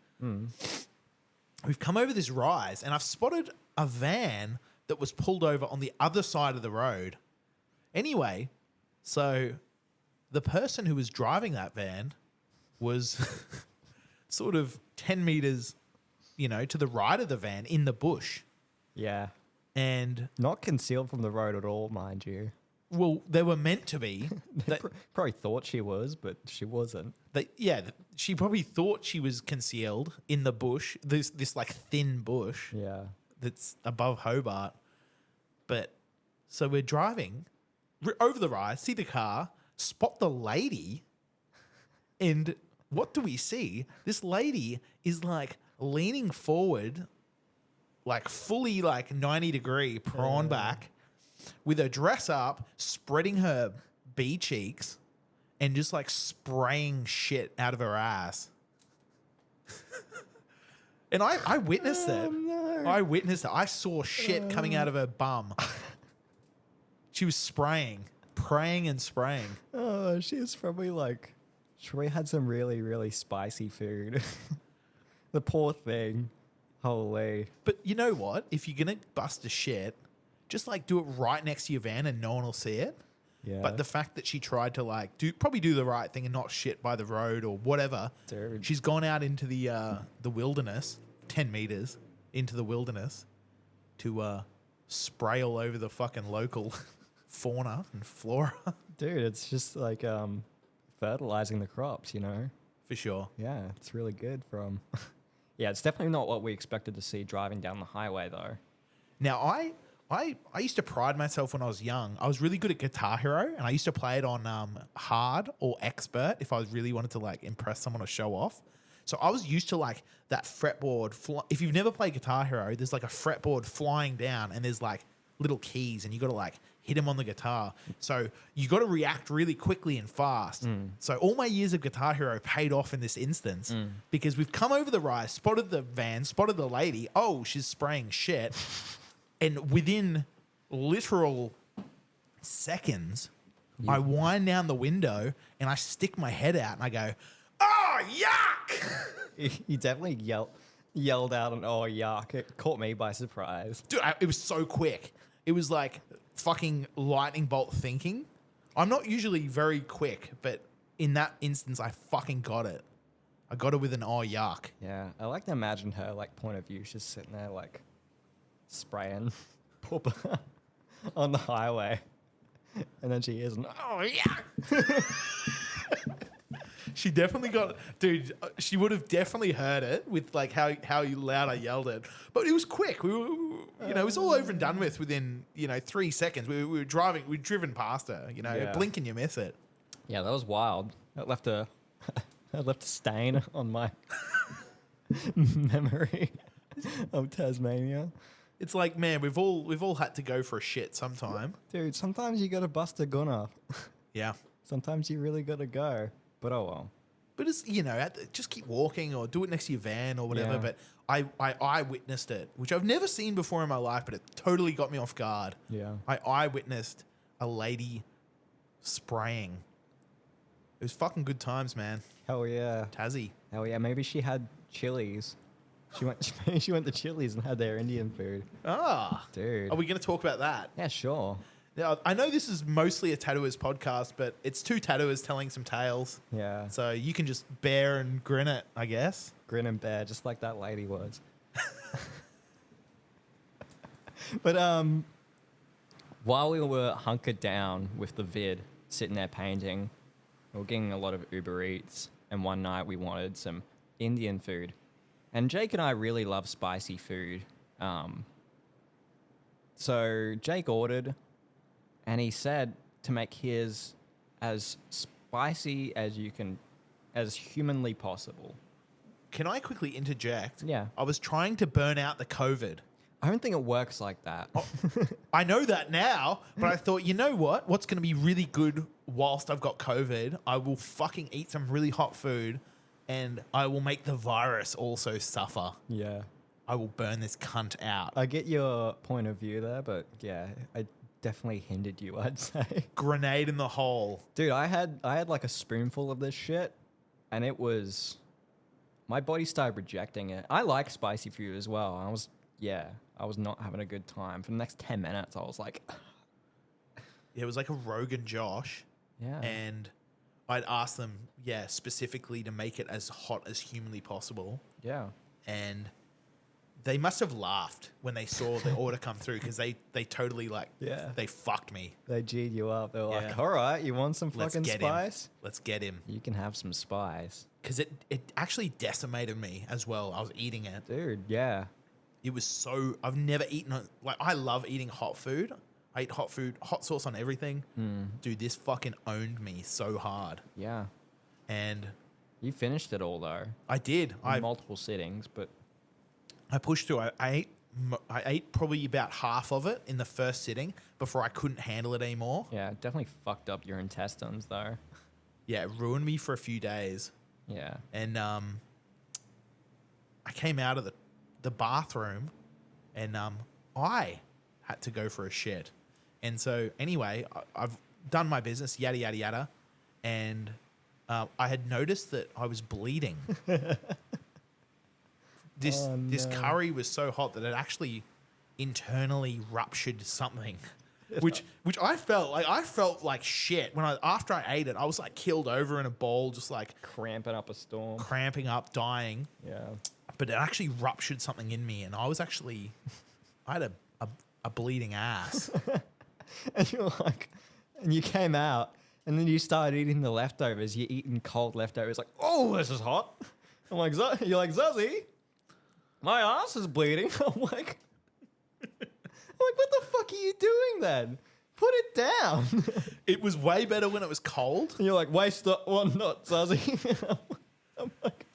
We've come over this rise, and I've spotted a van that was pulled over on the other side of the road. Anyway, so the person who was driving that van was sort of 10 meters, to the right of the van in the bush. Yeah. And not concealed from the road at all, mind you. Well, they were meant to be. Probably thought she was, but she wasn't. She probably thought she was concealed in the bush, this like thin bush. Yeah. That's above Hobart. But so we're driving over the rise, see the car, spot the lady, and what do we see? This lady is like leaning forward, like fully like 90-degree prawn back, with her dress up, spreading her bee cheeks, and just like spraying shit out of her ass. And I witnessed it. No. I witnessed it. I saw shit coming out of her bum. She was praying and spraying. Oh, she probably had some really, really spicy food. The poor thing. Holy. But you know what? If you're going to bust a shit, just like do it right next to your van and no one will see it. Yeah. But the fact that she tried to probably do the right thing and not shit by the road or whatever. Dude. She's gone out into the wilderness, 10 meters into the wilderness to spray all over the fucking local fauna and flora. Dude, it's just like fertilizing the crops, For sure. Yeah, it's really good from... Yeah, it's definitely not what we expected to see driving down the highway, though. Now, I used to pride myself when I was young. I was really good at Guitar Hero, and I used to play it on hard or expert if I really wanted to like impress someone or show off. So I was used to like that fretboard. If you've never played Guitar Hero, there's like a fretboard flying down, and there's like little keys, and you got to like hit them on the guitar. So you got to react really quickly and fast. So all my years of Guitar Hero paid off in this instance because we've come over the rise, spotted the van, spotted the lady. Oh, she's spraying shit. And within literal seconds, I wind down the window and I stick my head out and I go, "Oh, yuck!" You definitely yelled out an "oh, yuck." It caught me by surprise. Dude, it was so quick. It was like fucking lightning bolt thinking. I'm not usually very quick, but in that instance, I fucking got it. I got it with an "oh, yuck." Yeah, I like to imagine her like point of view. She's sitting there like spraying poop on the highway, and then she hears an "oh, yuck." She definitely got, dude. She would have definitely heard it with like how loud I yelled it, but it was quick. We were, it was all over and done with within 3 seconds. We were driving, we'd driven past her. Blink and you miss it. Yeah, that was wild. That left a stain on my memory of Tasmania. It's like, man, we've all had to go for a shit sometime. Dude, sometimes you gotta bust a gunner. Yeah. Sometimes you really gotta go. But oh well. But it's, just keep walking or do it next to your van or whatever. Yeah. But I witnessed it, which I've never seen before in my life, but it totally got me off guard. Yeah. I witnessed a lady spraying. It was fucking good times, man. Hell yeah. Tassie. Hell yeah. Maybe she had chilies. She went to Chili's and had their Indian food. Ah. Dude. Are we going to talk about that? Yeah, sure. Now, I know this is mostly a tattooers podcast, but it's two tattooers telling some tales. Yeah. So you can just bear and grin it, I guess. Grin and bear, just like that lady was. But while we were hunkered down with the vid, sitting there painting, we were getting a lot of Uber Eats, and one night we wanted some Indian food. And Jake and I really love spicy food. So Jake ordered, and he said to make his as spicy as you can, as humanly possible. Can I quickly interject? Yeah. I was trying to burn out the COVID. I don't think it works like that. I know that now, but I thought, you know what? What's going to be really good whilst I've got COVID? I will fucking eat some really hot food, and I will make the virus also suffer. Yeah. I will burn this cunt out. I get your point of view there, but yeah, I definitely hindered you, I'd say. Grenade in the hole. Dude, I had like a spoonful of this shit, and it was... My body started rejecting it. I like spicy food as well. I was not having a good time. For the next 10 minutes, I was like... Yeah, it was like a Rogan Josh. Yeah. And I'd asked them, specifically to make it as hot as humanly possible. Yeah. And they must have laughed when they saw the order come through, because they totally they fucked me. They G'd you up. They were Yeah. like, all right, you want some Let's fucking get spice? him. Let's get him. You can have some spice. Because it actually decimated me as well. I was eating it. Dude, yeah. It was so... I've never eaten... I love eating hot food. I eat hot food, hot sauce on everything. Dude, this fucking owned me so hard. Yeah. And... You finished it all, though. I did. In multiple sittings, but... I pushed through. I ate probably about half of it in the first sitting before I couldn't handle it anymore. Yeah, it definitely fucked up your intestines, though. Yeah, it ruined me for a few days. Yeah. And I came out of the bathroom, and I had to go for a shit. And so anyway, I've done my business, yada, yada, yada. And I had noticed that I was bleeding. This curry was so hot that it actually internally ruptured something, which I felt like shit when after I ate it. I was like killed over in a bowl, just like Cramping up a storm. cramping up, dying. Yeah. But it actually ruptured something in me, and I had a bleeding ass. And you're like, and you came out, and then you started eating the leftovers. You're eating cold leftovers, like, oh, this is hot. I'm like, you're like, Zuzzy, my ass is bleeding. I'm like, what the fuck are you doing then? Put it down. It was way better when it was cold. And you're like, waste one not, Zuzzy. I'm like,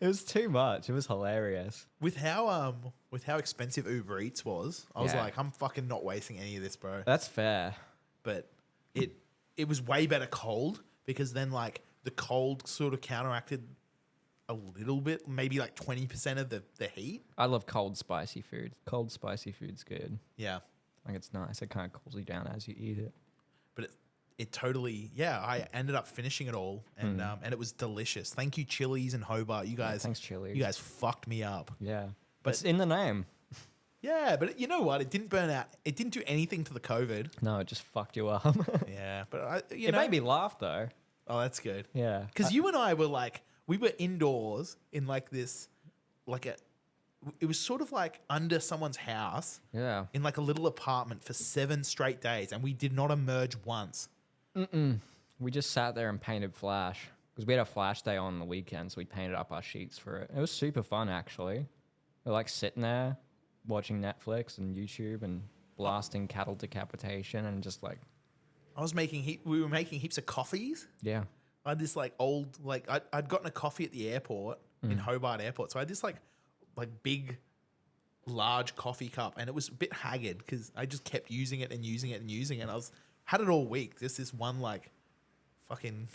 it was too much. It was hilarious. With how expensive Uber Eats was, I was like, I'm fucking not wasting any of this, bro. That's fair. But it was way better cold, because then like the cold sort of counteracted a little bit, maybe like 20% of the heat. I love cold spicy food. Cold spicy food's good. Yeah. Like, it's nice. It kind of cools you down as you eat it. But it totally, I ended up finishing it all, and it was delicious. Thank you, Chili's and Hobart. You guys, thanks, Chili's. You guys fucked me up. Yeah. But it's in the name. Yeah, but you know what? It didn't burn out. It didn't do anything to the COVID. No, it just fucked you up. Yeah, but it made me laugh, though. Oh, that's good. Yeah. Because you and I were like, we were indoors in like this, it was sort of like under someone's house. Yeah. In like a little apartment for 7 straight days, and we did not emerge once. We just sat there and painted Flash, because we had a Flash day on the weekend, so we painted up our sheets for it. It was super fun, actually. We're like sitting there watching Netflix and YouTube and blasting cattle decapitation and just like... we were making heaps of coffees. Yeah. I had this like old, I'd gotten a coffee at the airport in Hobart Airport. So I had this like big large coffee cup, and it was a bit haggard because I just kept using it and using it and using it. And had it all week. Just this one like fucking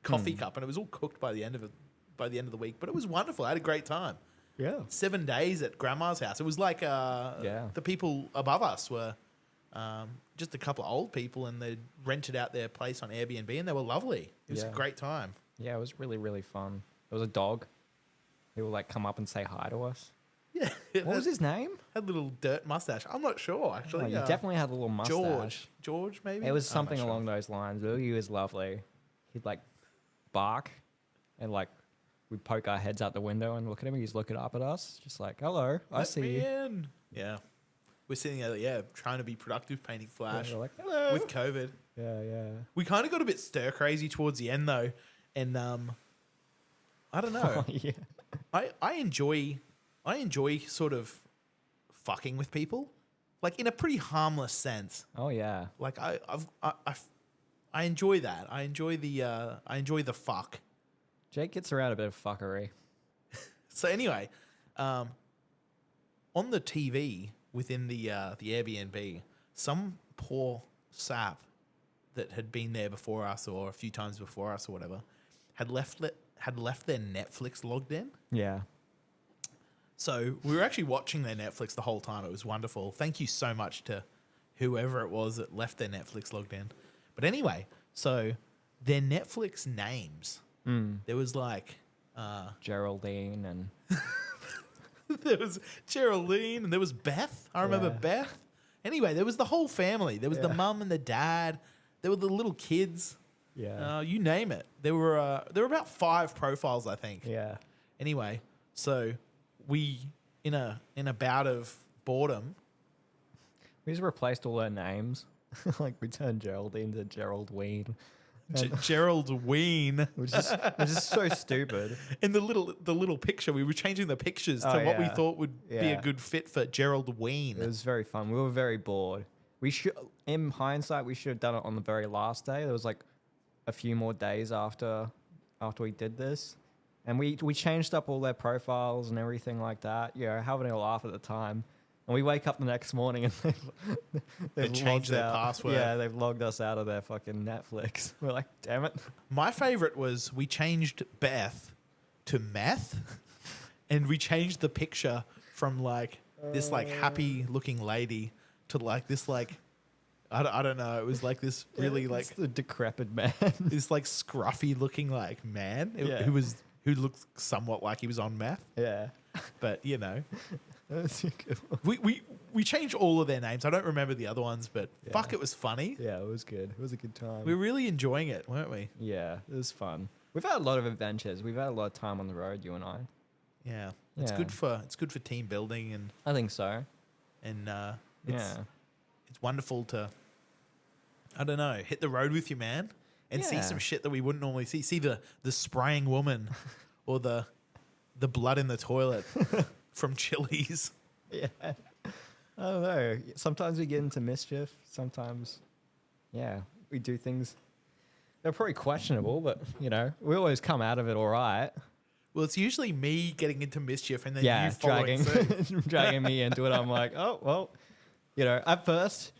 coffee cup, and it was all cooked by the end of it. By the end of the week, but it was wonderful. I had a great time. Yeah. 7 days at grandma's house. It was like the people above us were just a couple of old people, and they rented out their place on Airbnb, and they were lovely. It was a great time. Yeah, it was really, really fun. There was a dog who would like come up and say hi to us. Yeah. What was his name? Had a little dirt mustache. I'm not sure, actually. Oh, he definitely had a little mustache. George, maybe? It was something along those lines. But he was lovely. He'd like bark and like we'd poke our heads out the window and look at him. He's looking up at us, just like, hello, I see you. In. Yeah. We're sitting there, trying to be productive painting Flash we're like, hello. with COVID. Yeah. We kind of got a bit stir crazy towards the end, though. And I don't know. Yeah. I enjoy sort of fucking with people, like in a pretty harmless sense. Oh, yeah. Like I enjoy that. I enjoy the fuck. Jake gets around a bit of fuckery. So anyway, on the TV within the Airbnb, some poor sap that had been there before us or a few times before us or whatever had left their Netflix logged in. Yeah. So we were actually watching their Netflix the whole time. It was wonderful. Thank you so much to whoever it was that left their Netflix logged in. But anyway, so their Netflix names. There was like Geraldine and there was Geraldine and there was Beth. I remember Beth. Anyway, there was the whole family. There was the mum and the dad. There were the little kids. yeah. You name it. There were about 5 profiles, I think. Yeah. Anyway, so we in a bout of boredom. We just replaced all their names. Like we turned Geraldine to Geraldine. Gerald Ween. Which is so stupid. In the little picture, we were changing the pictures to what we thought would be a good fit for Gerald Ween. It was very fun. We were very bored. We should, in hindsight, we should have done it on the very last day. There was like a few more days after we did this, and we changed up all their profiles and everything like that. Having a laugh at the time. And we wake up the next morning and they've changed their password. Yeah, they've logged us out of their fucking Netflix. We're like, damn it. My favorite was we changed Beth to meth, and we changed the picture from like this like happy looking lady to like this like I don't know. It was like this really like the decrepit man. This like scruffy looking like man who looked somewhat like he was on meth. Yeah, but you know. That's a good one. We changed all of their names. I don't remember the other ones, but fuck, it was funny. Yeah, it was good. It was a good time. We were really enjoying it, weren't we? Yeah, it was fun. We've had a lot of adventures. We've had a lot of time on the road, you and I. Yeah, it's good for team building, and I think so. And it's wonderful to, I don't know, hit the road with you, man, and see some shit that we wouldn't normally see. See the spraying woman, or the blood in the toilet. From Chili's. Yeah. I don't know. Sometimes we get into mischief. Sometimes, we do things. They're probably questionable, but, we always come out of it all right. Well, it's usually me getting into mischief and then you following dragging me into it. I'm like, oh, well, at first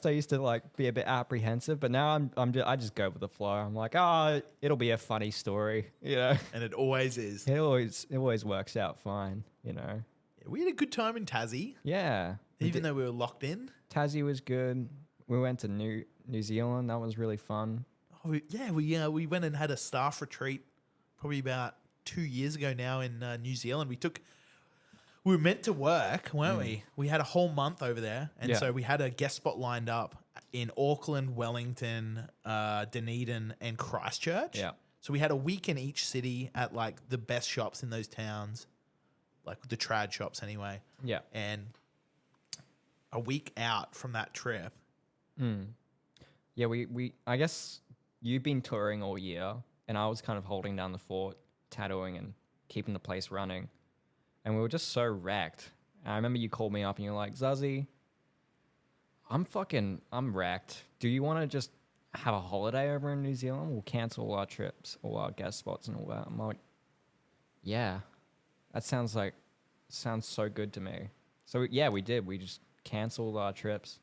I used to like be a bit apprehensive, but now I just go with the flow. I'm like, oh, it'll be a funny story, And it always is. It always works out fine, Yeah, we had a good time in Tassie. Yeah. Even though we were locked in. Tassie was good. We went to New Zealand. That was really fun. Oh, yeah. We went and had a staff retreat probably about 2 years ago now in New Zealand. We were meant to work, weren't we? We had a whole month over there. And so we had a guest spot lined up in Auckland, Wellington, Dunedin, and Christchurch. Yeah. So we had a week in each city at like the best shops in those towns, like the trad shops anyway. Yeah. And a week out from that trip. Yeah, we I guess you've been touring all year, and I was kind of holding down the fort, tattooing and keeping the place running. And we were just so wrecked. And I remember you called me up and you're like, Zuzzy, I'm wrecked. Do you want to just have a holiday over in New Zealand? We'll cancel all our trips, all our guest spots and all that. I'm like, yeah, that sounds so good to me. So yeah, we did. We just cancelled our trips,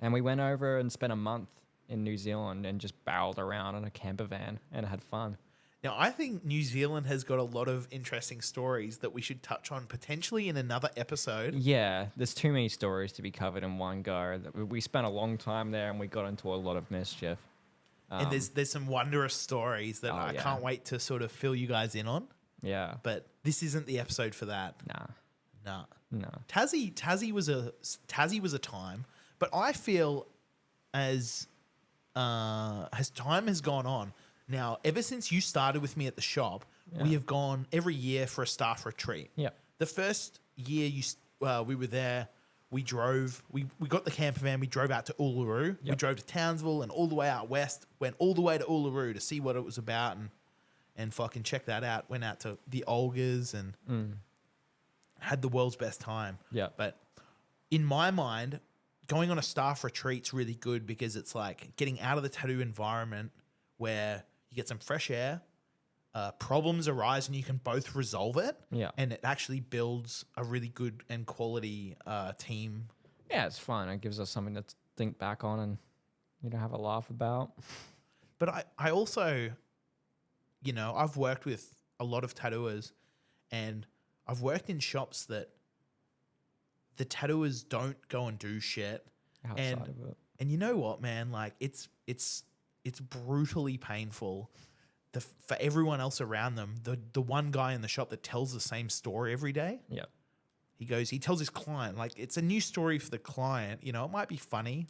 and we went over and spent a month in New Zealand and just barreled around in a camper van and had fun. Now, I think New Zealand has got a lot of interesting stories that we should touch on potentially in another episode. Yeah, there's too many stories to be covered in one go. We spent a long time there and we got into a lot of mischief. And there's some wonderous stories that I can't wait to sort of fill you guys in on. Yeah. But this isn't the episode for that. Nah. Tassie was a time, but I feel as time has gone on. Now, ever since you started with me at the shop, we have gone every year for a staff retreat. Yeah. The first year we were there, we drove. We got the camper van. We drove out to Uluru. Yep. We drove to Townsville and all the way out west. Went all the way to Uluru to see what it was about and fucking check that out. Went out to the Olgas and had the world's best time. Yeah. But in my mind, going on a staff retreat's really good because it's like getting out of the tattoo environment where you get some fresh air, problems arise and you can both resolve it. Yeah. And it actually builds a really good and quality team. Yeah, it's fun. It gives us something to think back on and, have a laugh about. But I also, I've worked with a lot of tattooers and I've worked in shops that the tattooers don't go and do shit. Outside of it. And you know what, man? Like, it's brutally painful for everyone else around them. The one guy in the shop that tells the same story every day. Yeah. He tells his client, like, it's a new story for the client. It might be funny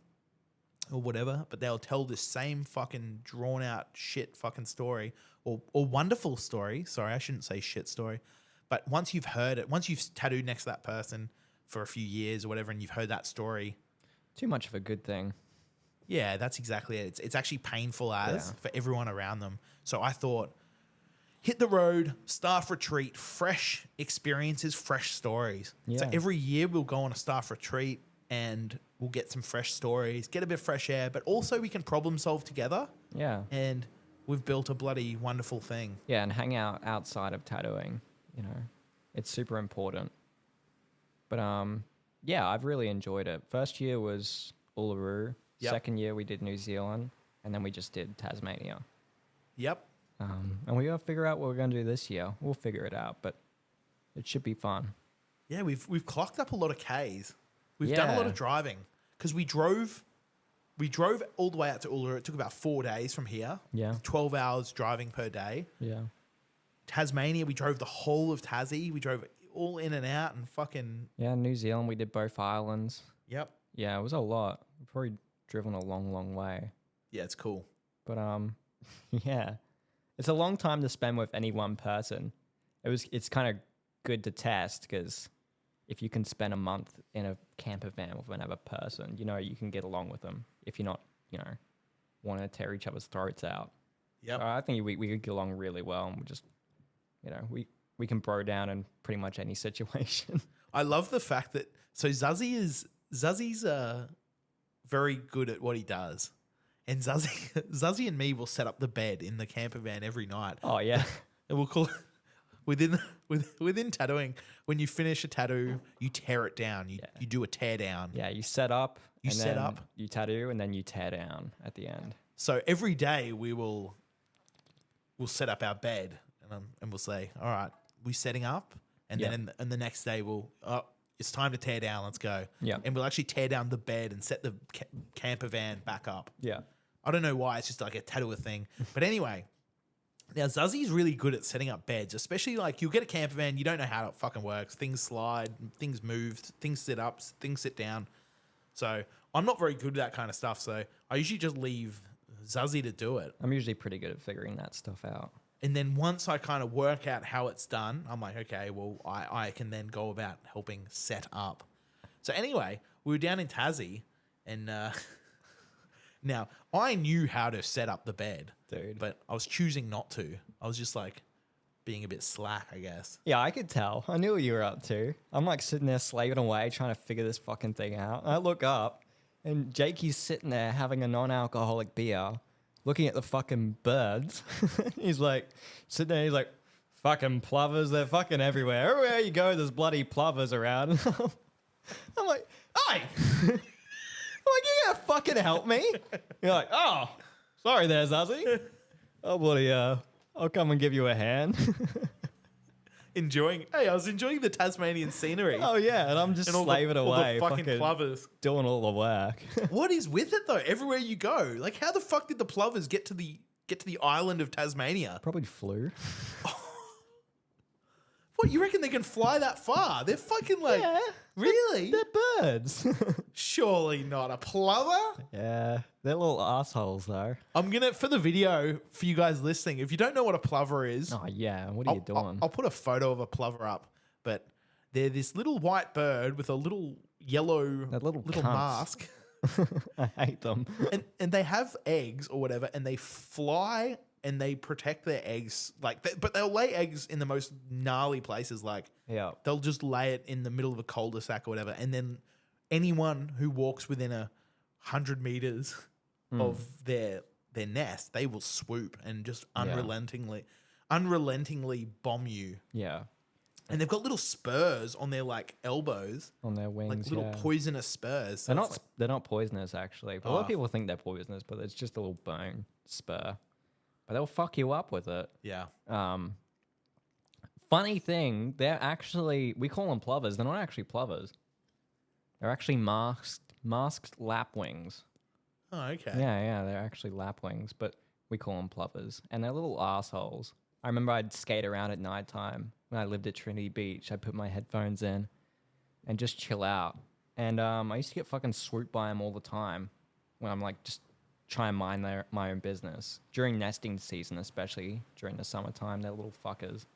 or whatever, but they'll tell this same fucking drawn out shit fucking story or wonderful story. Sorry, I shouldn't say shit story. But once you've heard it, once you've tattooed next to that person for a few years or whatever, and you've heard that story. Too much of a good thing. Yeah, that's exactly it. It's actually painful for everyone around them. So I thought, hit the road, staff retreat, fresh experiences, fresh stories. Yeah. So every year we'll go on a staff retreat and we'll get some fresh stories, get a bit of fresh air, but also we can problem solve together. Yeah. And we've built a bloody wonderful thing. Yeah, and hang out outside of tattooing, it's super important. But yeah, I've really enjoyed it. First year was Uluru. Yep. Second year we did New Zealand, and then we just did Tasmania. Yep. And we got to figure out what we're going to do this year. We'll figure it out, but it should be fun. Yeah, we've clocked up a lot of Ks. We've done a lot of driving because we drove all the way out to Uluru. It took about 4 days from here. Yeah. 12 hours driving per day. Yeah. Tasmania, we drove the whole of Tassie. We drove all in and out and fucking... Yeah, New Zealand, we did both islands. Yep. Yeah, it was a lot. We've probably driven a long, long way. Yeah, it's cool. But yeah, it's a long time to spend with any one person. It's kind of good to test because if you can spend a month in a camper van with another person, you can get along with them if you're not, wanting to tear each other's throats out. Yeah, I think we could get along really well, and we just, we can bro down in pretty much any situation. I love the fact that Zuzzy's very good at what he does. And Zuzzy and me will set up the bed in the camper van every night. Oh, yeah. And we'll call within tattooing, when you finish a tattoo, you tear it down. You do a tear down. Yeah, you set up. You tattoo, and then you tear down at the end. So every day we'll set up our bed and we'll say, all right, we're setting up. And then in the next day it's time to tear down. Let's go. Yeah. And we'll actually tear down the bed and set the camper van back up. Yeah. I don't know why. It's just like a tattooer thing. But anyway, now Zuzzy's really good at setting up beds, especially like you'll get a camper van. You don't know how it fucking works. Things slide, things move, things sit up, things sit down. So I'm not very good at that kind of stuff. So I usually just leave Zuzzy to do it. I'm usually pretty good at figuring that stuff out. And then once I kind of work out how it's done, I'm like, okay, well, I can then go about helping set up. So anyway, we were down in Tassie and now I knew how to set up the bed, dude, but I was choosing not to. I was just like being a bit slack, I guess. Yeah, I could tell. I knew what you were up to. I'm like sitting there slaving away trying to figure this fucking thing out. I look up and Jakey's sitting there having a non-alcoholic beer, looking at the fucking birds. He's like, sitting there, he's like, fucking plovers, they're fucking everywhere. Everywhere you go, there's bloody plovers around. I'm like, hey! I'm like, you gonna fucking help me? You're like, oh, sorry there, Zuzzy. Oh, bloody, I'll come and give you a hand. I was enjoying the Tasmanian scenery. Oh, yeah, and I'm just And slaving all away. the fucking plovers. Doing all the work. What is with it though? Everywhere you go, like how the fuck did the plovers get to the island of Tasmania? Probably flew. What, you reckon they can fly that far? They're fucking like, Yeah. really? They're birds. Surely not a plover. Yeah, they're little assholes though. I'm gonna, for the video for you guys listening, if you don't know what a plover is, Oh yeah, what are you doing? I'll put a photo of a plover up. But they're this little white bird with a little yellow Little cunts. mask. I hate them. and they have eggs or whatever, and they fly and they protect their eggs. But they'll lay eggs in the most gnarly places. Like Yeah. they'll just lay it in the middle of a cul-de-sac or whatever, and then anyone who walks within 100 meters of their nest, they will swoop and just unrelentingly bomb you. Yeah. And they've got little spurs on their like elbows, On their wings. like little poisonous spurs. So They're not poisonous actually. But a lot of people think they're poisonous, but it's just a little bone spur. But they'll fuck you up with it. yeah. Funny thing, they're actually, we call them plovers. They're not actually plovers. They're actually masked lapwings. Oh, okay. Yeah, they're actually lapwings, but we call them plovers. And they're little assholes. I remember I'd skate around at nighttime when I lived at Trinity Beach. I'd put my headphones in and just chill out. And I used to get fucking swooped by them all the time when I'm like just trying to mind my own business. During nesting season, especially during the summertime, they're little fuckers.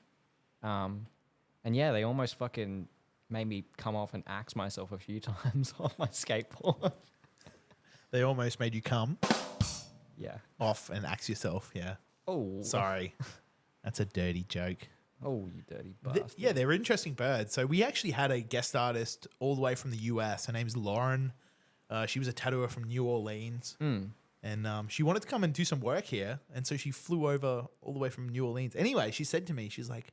And yeah, they almost fucking made me come off and axe myself a few times off my skateboard. They almost made you come Yeah. off and axe yourself. Yeah. Oh. Sorry. That's a dirty joke. Oh, you dirty bastard. Yeah, they're interesting birds. So we actually had a guest artist all the way from the US. Her name's Lauren. She was a tattooer from New Orleans. And she wanted to come and do some work here. And so she flew over all the way from New Orleans. Anyway, she said to me, she's like,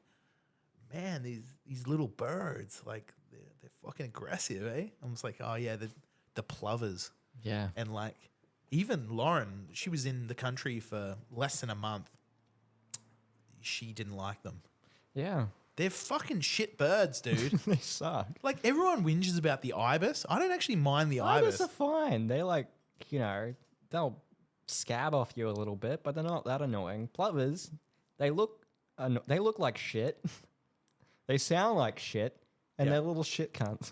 man, these little birds, like, they're fucking aggressive, eh? I'm just like, oh, yeah, the plovers. Yeah. And, like, even Lauren, she was in the country for less than a month. She didn't like them. Yeah. They're fucking shit birds, dude. They suck. Like, everyone whinges about the ibis. I don't actually mind the ibis. Ibis are fine. They're like, they'll scab off you a little bit, but they're not that annoying. Plovers, they look like shit. They sound like shit, and they're little shit cunts.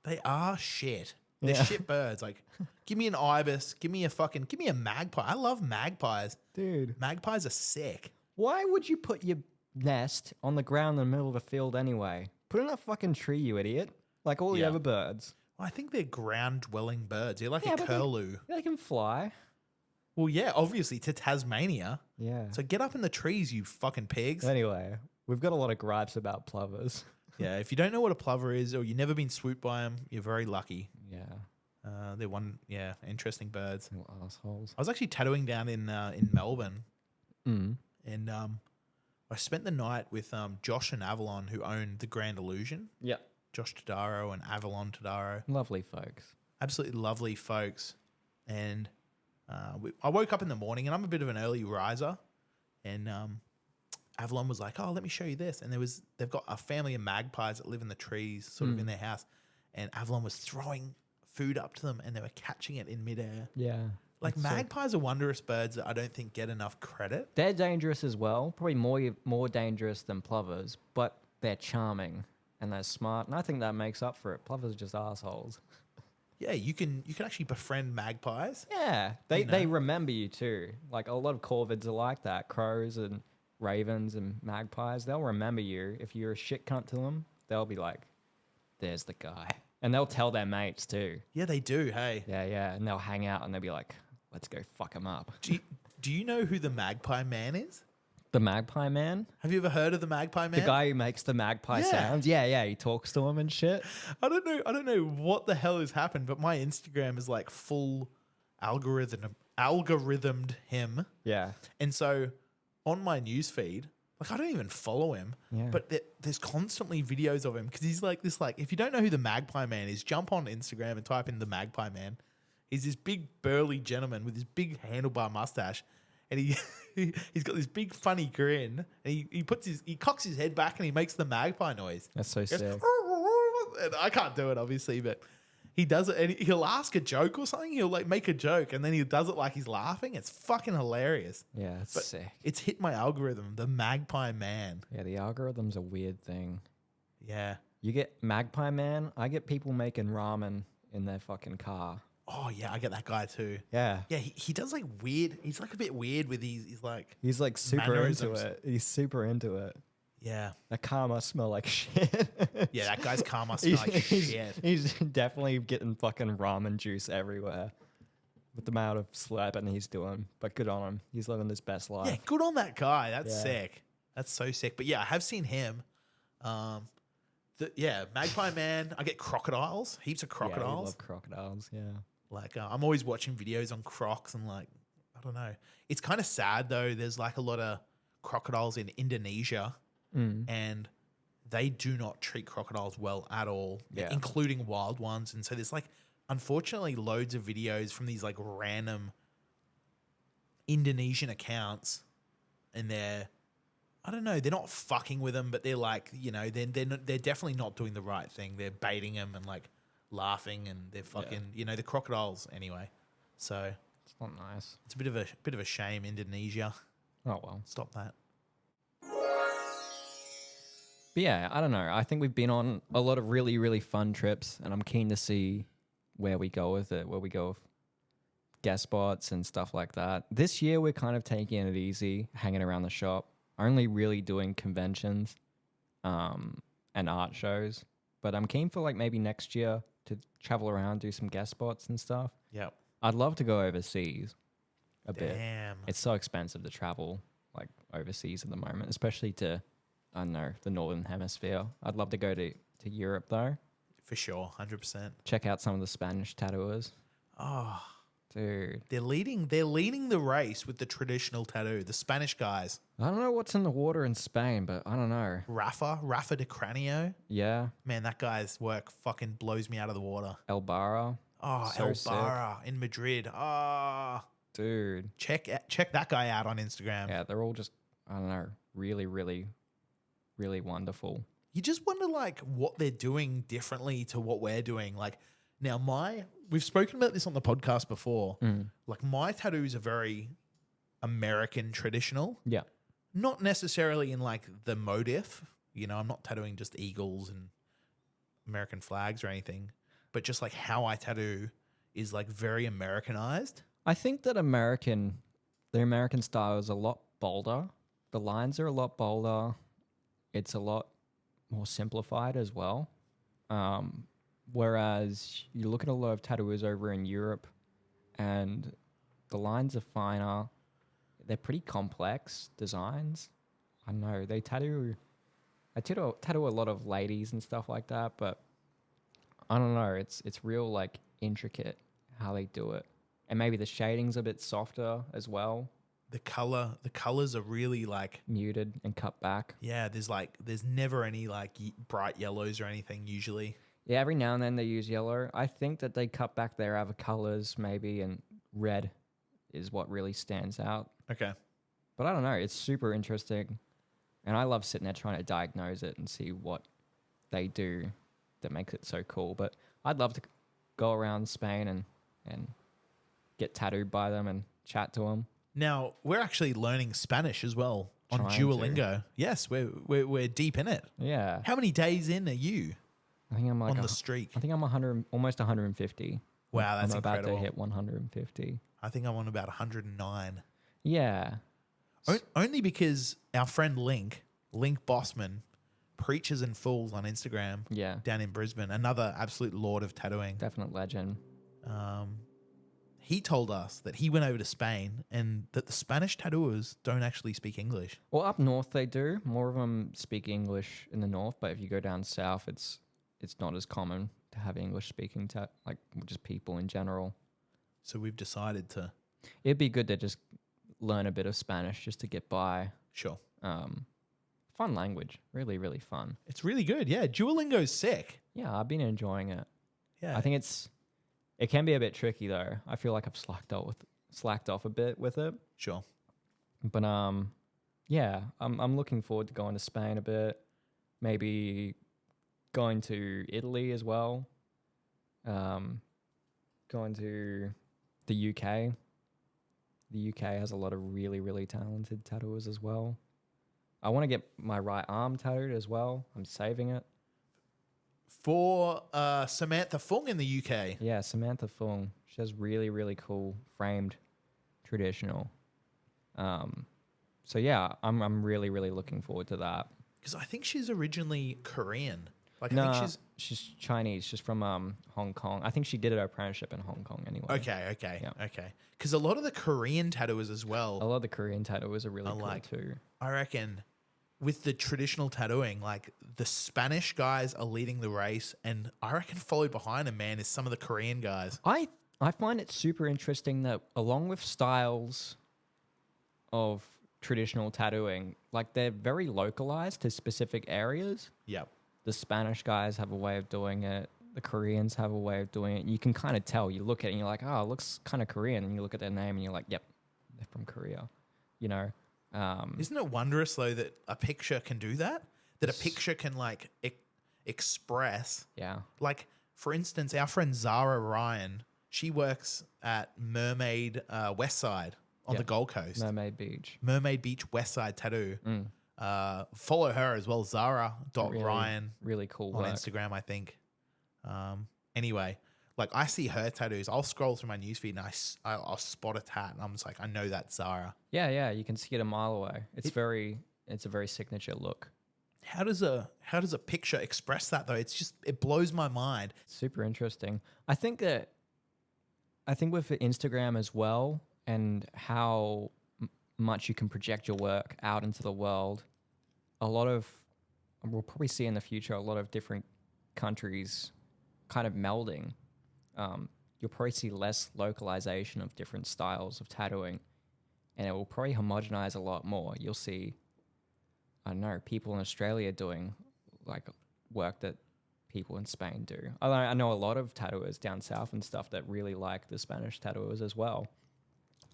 They are shit. They're shit birds. Like, give me an ibis. Give me a magpie. I love magpies. Dude. Magpies are sick. Why would you put your nest on the ground in the middle of a field anyway? Put it in a fucking tree, you idiot. Like all the other birds. Well, I think they're ground-dwelling birds. They're like a but curlew. They can fly. Well, yeah, obviously, to Tasmania. Yeah. So get up in the trees, you fucking pigs. Anyway, we've got a lot of gripes about plovers. Yeah, if you don't know what a plover is or you've never been swooped by them, you're very lucky. Yeah. They're interesting birds. Little assholes. I was actually tattooing down in Melbourne. Mm. And I spent the night with Josh and Avalon, who own the Grand Illusion. Yeah. Josh Tadaro and Avalon Tadaro. Lovely folks. Absolutely lovely folks. And I woke up in the morning, and I'm a bit of an early riser. And Avalon was like, oh, let me show you this. And they've got a family of magpies that live in the trees, sort of in their house. And Avalon was throwing food up to them, and they were catching it in midair. Yeah. Like, magpies are wondrous birds that I don't think get enough credit. They're dangerous as well, probably more dangerous than plovers, but they're charming and they're smart, and I think that makes up for it. Plovers are just assholes. Yeah, you can actually befriend magpies. Yeah, they remember you too. Like a lot of corvids are like that. Crows and ravens and magpies, they'll remember you. If you're a shit cunt to them, they'll be like, there's the guy. And they'll tell their mates too. Yeah, they do, hey. Yeah, and they'll hang out and they'll be like, let's go fuck him up. Do you know who the Magpie Man is? The Magpie Man? Have you ever heard of the Magpie Man? The guy who makes the magpie sounds? Yeah, he talks to him and shit. I don't know what the hell has happened, but my Instagram is like full algorithmed him. Yeah. And so on my newsfeed, Like, I don't even follow him, Yeah. but there's constantly videos of him because he's like this. Like, if you don't know who the Magpie Man is, jump on Instagram and type in the Magpie Man. He's this big burly gentleman with this big handlebar mustache, and he's got this big funny grin, and he cocks his head back and he makes the magpie noise. That's so He goes, sick. and I can't do it obviously, but he does it, and he'll ask a joke or something. He'll like make a joke, and then he does it like he's laughing. It's fucking hilarious. Yeah, it's But sick. it's hit my algorithm, the Magpie Man. Yeah, the algorithm's a weird thing. Yeah. You get Magpie Man, I get people making ramen in their fucking car. Oh yeah, I get that guy too. Yeah. Yeah, he does like weird. He's like a bit weird with he's like He's like super into mannerisms. it. He's super into it. yeah. That car must smell like shit. Yeah, that guy's car must smell like shit. He's definitely getting fucking ramen juice everywhere with the amount of slapping he's doing. But good on him. He's living his best life. Yeah, good on that guy. That's Yeah. sick. That's so sick. But yeah, I have seen him. Magpie Man. I get crocodiles. Heaps of Yeah, we crocodiles. love crocodiles. Yeah. Like I'm always watching videos on crocs and like I don't know. It's kind of sad though. There's like a lot of crocodiles in Indonesia, and they do not treat crocodiles well at all, Yeah. including wild ones. And so there's like, unfortunately, loads of videos from these like random Indonesian accounts, and I don't know, they're not fucking with them, but they're like, you know, they're definitely not doing the right thing. They're baiting them and like laughing, and they're fucking, you know, the crocodiles anyway. So It's not nice. it's a bit of a shame, Indonesia. Oh, well. Stop that. But yeah, I don't know. I think we've been on a lot of really, really fun trips, and I'm keen to see where we go with it, where we go with guest spots and stuff like that. This year, we're kind of taking it easy, hanging around the shop, only really doing conventions and art shows. But I'm keen for like maybe next year to travel around, do some guest spots and stuff. Yep. I'd love to go overseas a bit. Damn. It's so expensive to travel like overseas at the moment, especially to, I don't know, the Northern Hemisphere. I'd love to go to Europe though. For sure, 100%. Check out some of the Spanish tattooers. Oh, Dude. they're leading the race with the traditional tattoo. The Spanish guys, I don't know what's in the water in Spain, but I don't know. Rafa de Cranio. Yeah. Man, that guy's work fucking blows me out of the water. El Barra. Oh, So El sick. Barra in Madrid. Oh, Dude. check that guy out on Instagram. Yeah, they're all just, I don't know, really, really, really wonderful. You just wonder like what they're doing differently to what we're doing. Like now we've spoken about this on the podcast before. Like my tattoos are very American traditional, Yeah. not necessarily in like the motif. You know, I'm not tattooing just eagles and American flags or anything, but just like how I tattoo is like very Americanized. I think that the American style is a lot bolder. The lines are a lot bolder. It's a lot more simplified as well. Whereas you look at a lot of tattooers over in Europe and the lines are finer. They're pretty complex designs. I know they tattoo a lot of ladies and stuff like that, but I don't know. It's real like intricate how they do it. And maybe the shading's a bit softer as well, The colors are really like, muted and cut back. yeah, there's never any like bright yellows or anything usually. Yeah, every now and then they use yellow. I think that they cut back their other colors maybe, and red is what really stands out. Okay. But I don't know. It's super interesting. And I love sitting there trying to diagnose it and see what they do that makes it so cool. But I'd love to go around Spain and get tattooed by them and chat to them. Now, we're actually learning Spanish as well on Trying Duolingo. Yes, we're deep in it. Yeah. How many days in are you I think I'm like on the streak? I think I'm 100, almost 150. Wow, that's I'm about incredible. to hit 150. I think I'm on about 109. Yeah. Only because our friend Link Bossman, preaches and fools on Instagram Yeah. down in Brisbane, another absolute lord of tattooing. Definite legend. He told us that he went over to Spain and that the Spanish tattooers don't actually speak English. Well, up north they do. More of them speak English in the north, but if you go down south, it's not as common to have English speaking like just people in general. So we've decided to... It'd be good to just learn a bit of Spanish just to get by. Sure. fun language. Really, really fun. It's really good. Yeah, Duolingo's sick. Yeah, I've been enjoying it. Yeah, I think it can be a bit tricky though. I feel like I've slacked off a bit with it. sure. But yeah, I'm looking forward to going to Spain a bit. Maybe going to Italy as well. Going to the UK. The UK has a lot of really, really talented tattooers as well. I want to get my right arm tattooed as well. I'm saving it. For Samantha Fung in the UK. Yeah, Samantha Fung. She has really, really cool framed traditional. So yeah, I'm really, really looking forward to that. Because I think she's originally Korean. Like, No, I think she's Chinese. She's from Hong Kong. I think she did her apprenticeship in Hong Kong anyway. Okay. Yeah. Okay. Because a lot of the Korean tattooers as A well, lot of the Korean tattooers are really cool like- too. I reckon, with the traditional tattooing, like the Spanish guys are leading the race, and I reckon followed behind them, man, is some of the Korean guys. I find it super interesting that along with styles of traditional tattooing, like they're very localized to specific areas. Yep. The Spanish guys have a way of doing it. The Koreans have a way of doing it. You can kind of tell. You look at it and you're like, oh, it looks kind of Korean. And you look at their name and you're like, yep, they're from Korea. You know? Isn't it wondrous though that a picture can do that? That a picture can like express. Yeah. Like, for instance, our friend Zara Ryan, she works at Mermaid Westside on Yeah. the Gold Coast. Mermaid Beach. Mermaid Beach Westside Tattoo. Mm. Follow her as well, Zara.Ryan Really cool on work. Instagram, I think. Anyway, like I see her tattoos. I'll scroll through my newsfeed and I'll spot a tat and I'm just like, I know that's Zara. Yeah. You can see it a mile away. It's a very signature look. How does a picture express that though? It blows my mind. Super interesting. I think with Instagram as well and how much you can project your work out into the world, we'll probably see in the future a lot of different countries kind of melding. You'll probably see less localization of different styles of tattooing, and it will probably homogenize a lot more. You'll see, I don't know, people in Australia doing like work that people in Spain do. I know a lot of tattooers down south and stuff that really like the Spanish tattooers as well.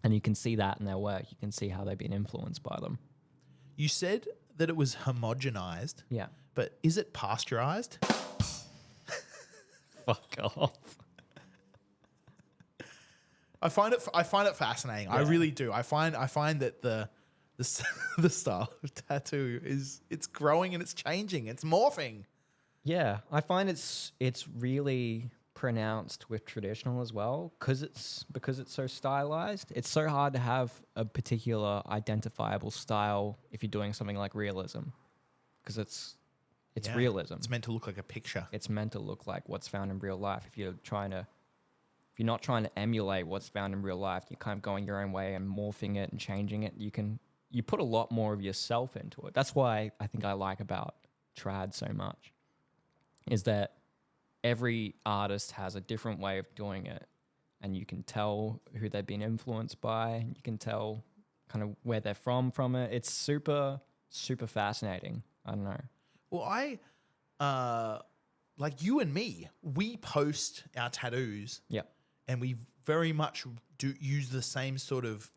And you can see that in their work. You can see how they've been influenced by them. You said that it was homogenized, Yeah. but is it pasteurized? Fuck off. I find it fascinating. I really do. I find that the style of tattoo it's growing and it's changing. It's morphing. Yeah, I find it's really pronounced with traditional as well because it's so stylized. It's so hard to have a particular identifiable style if you're doing something like realism because it's Yeah. realism. It's meant to look like a picture. It's meant to look like what's found in real life. If you're not trying to emulate what's found in real life, you're kind of going your own way and morphing it and changing it. You put a lot more of yourself into it. That's why I think I like about trad so much, is that every artist has a different way of doing it, and you can tell who they've been influenced by. You can tell kind of where they're from it. It's super, super fascinating. I don't know. Well, like you and me, we post our tattoos. Yeah. And we very much do use the same sort of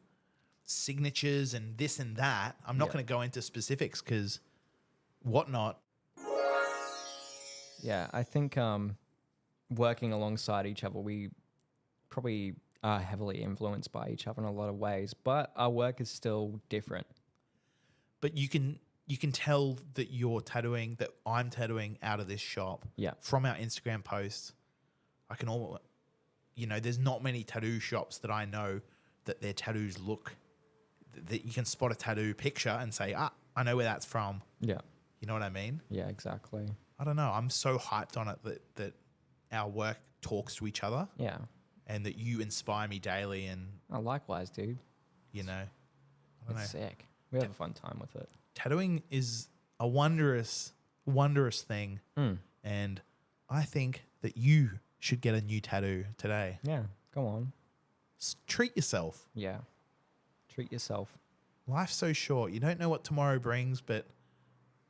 signatures and this and that. I'm not going to go into specifics because whatnot. Yeah, I think working alongside each other, we probably are heavily influenced by each other in a lot of ways, but our work is still different. But you can tell that that I'm tattooing out of this shop. Yeah. From our Instagram posts. I can almost, there's not many tattoo shops that I know that their tattoos look, that you can spot a tattoo picture and say, I know where that's from. Yeah. You know what I mean? Yeah, exactly. I don't know. I'm so hyped on it that our work talks to each other. Yeah. And that you inspire me daily and, Oh, likewise, dude. I don't know. It's sick. We have a fun time with it. Tattooing is a wondrous, wondrous thing. Mm. And I think that you should get a new tattoo today. Yeah, go on. Treat yourself. Yeah. Treat yourself. Life's so short. You don't know what tomorrow brings, but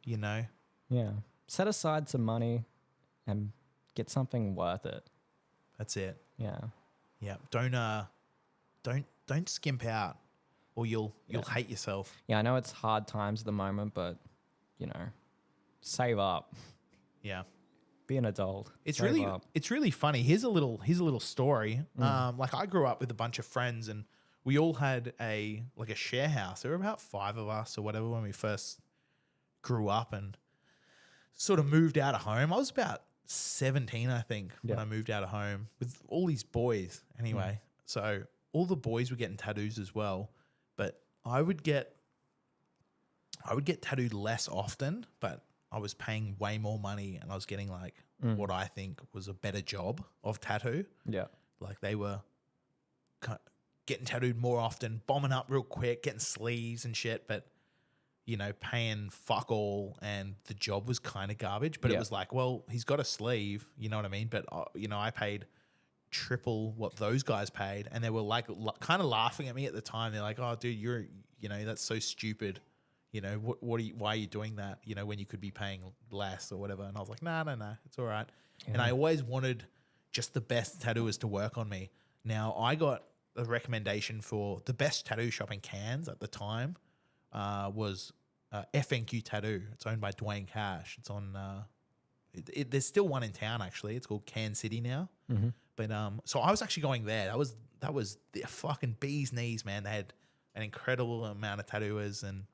you know? Yeah. Set aside some money and get something worth it. That's it. Yeah. Yeah. Don't skimp out or you'll hate yourself. Yeah, I know it's hard times at the moment, but, save up. Yeah. Be an adult. It's Save really up. it's really funny. Here's a little story. Like I grew up with a bunch of friends and we all had a share house. There were about 5 of us or whatever when we first grew up and sort of moved out of home. I was about 17, I think, when I moved out of home with all these boys anyway. So all the boys were getting tattoos as well, but I would get tattooed less often, but I was paying way more money and I was getting like what I think was a better job of tattoo. Yeah. Like they were getting tattooed more often, bombing up real quick, getting sleeves and shit, but paying fuck all and the job was kind of garbage, but it was like, well, he's got a sleeve, you know what I mean? But, I paid triple what those guys paid and they were like kind of laughing at me at the time. They're like, oh, dude, that's so stupid. Why are you doing that? When you could be paying less or whatever. And I was like, no, it's all right. Yeah. And I always wanted just the best tattooers to work on me. Now I got a recommendation for the best tattoo shop in Cairns at the time. Was FNQ Tattoo. It's owned by Dwayne Cash. It's on. There's still one in town actually. It's called Cairns City now. Mm-hmm. But so I was actually going there. That was the fucking bee's knees, man. They had an incredible amount of tattooers and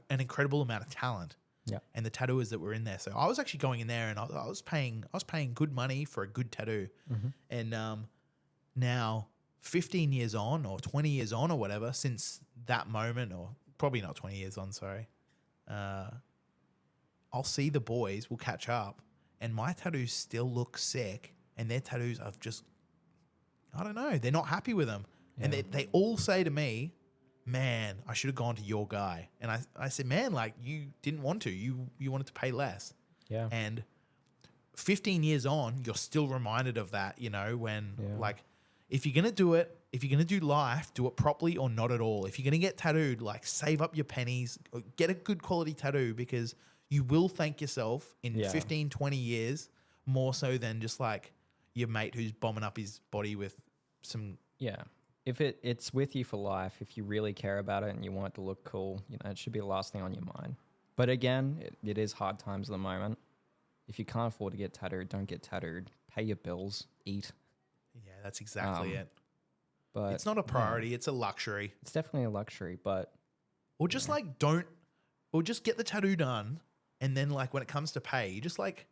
an incredible amount of talent. Yeah. And the tattooers that were in there. So I was actually going in there and I was paying good money for a good tattoo. Mm-hmm. And now 15 years on or 20 years on or whatever since that moment, or probably not 20 years on, sorry. I'll see the boys, we'll catch up, and my tattoos still look sick, and their tattoos are just, I don't know, they're not happy with them. Yeah. And they all say to me, man, I should have gone to your guy. And I said, man, like you didn't want to, you wanted to pay less. Yeah. And 15 years on, you're still reminded of that, when like, if you're going to do it, if you're going to do life, do it properly or not at all. If you're going to get tattooed, like save up your pennies, get a good quality tattoo because you will thank yourself in 15, 20 years more so than just like your mate who's bombing up his body with some... Yeah. If it's with you for life, if you really care about it and you want it to look cool, it should be the last thing on your mind. But again, it is hard times at the moment. If you can't afford to get tattooed, don't get tattooed. Pay your bills, eat. Yeah, that's exactly it. But it's not a priority; it's a luxury. It's definitely a luxury, but or just just get the tattoo done, and then like when it comes to pay, you just like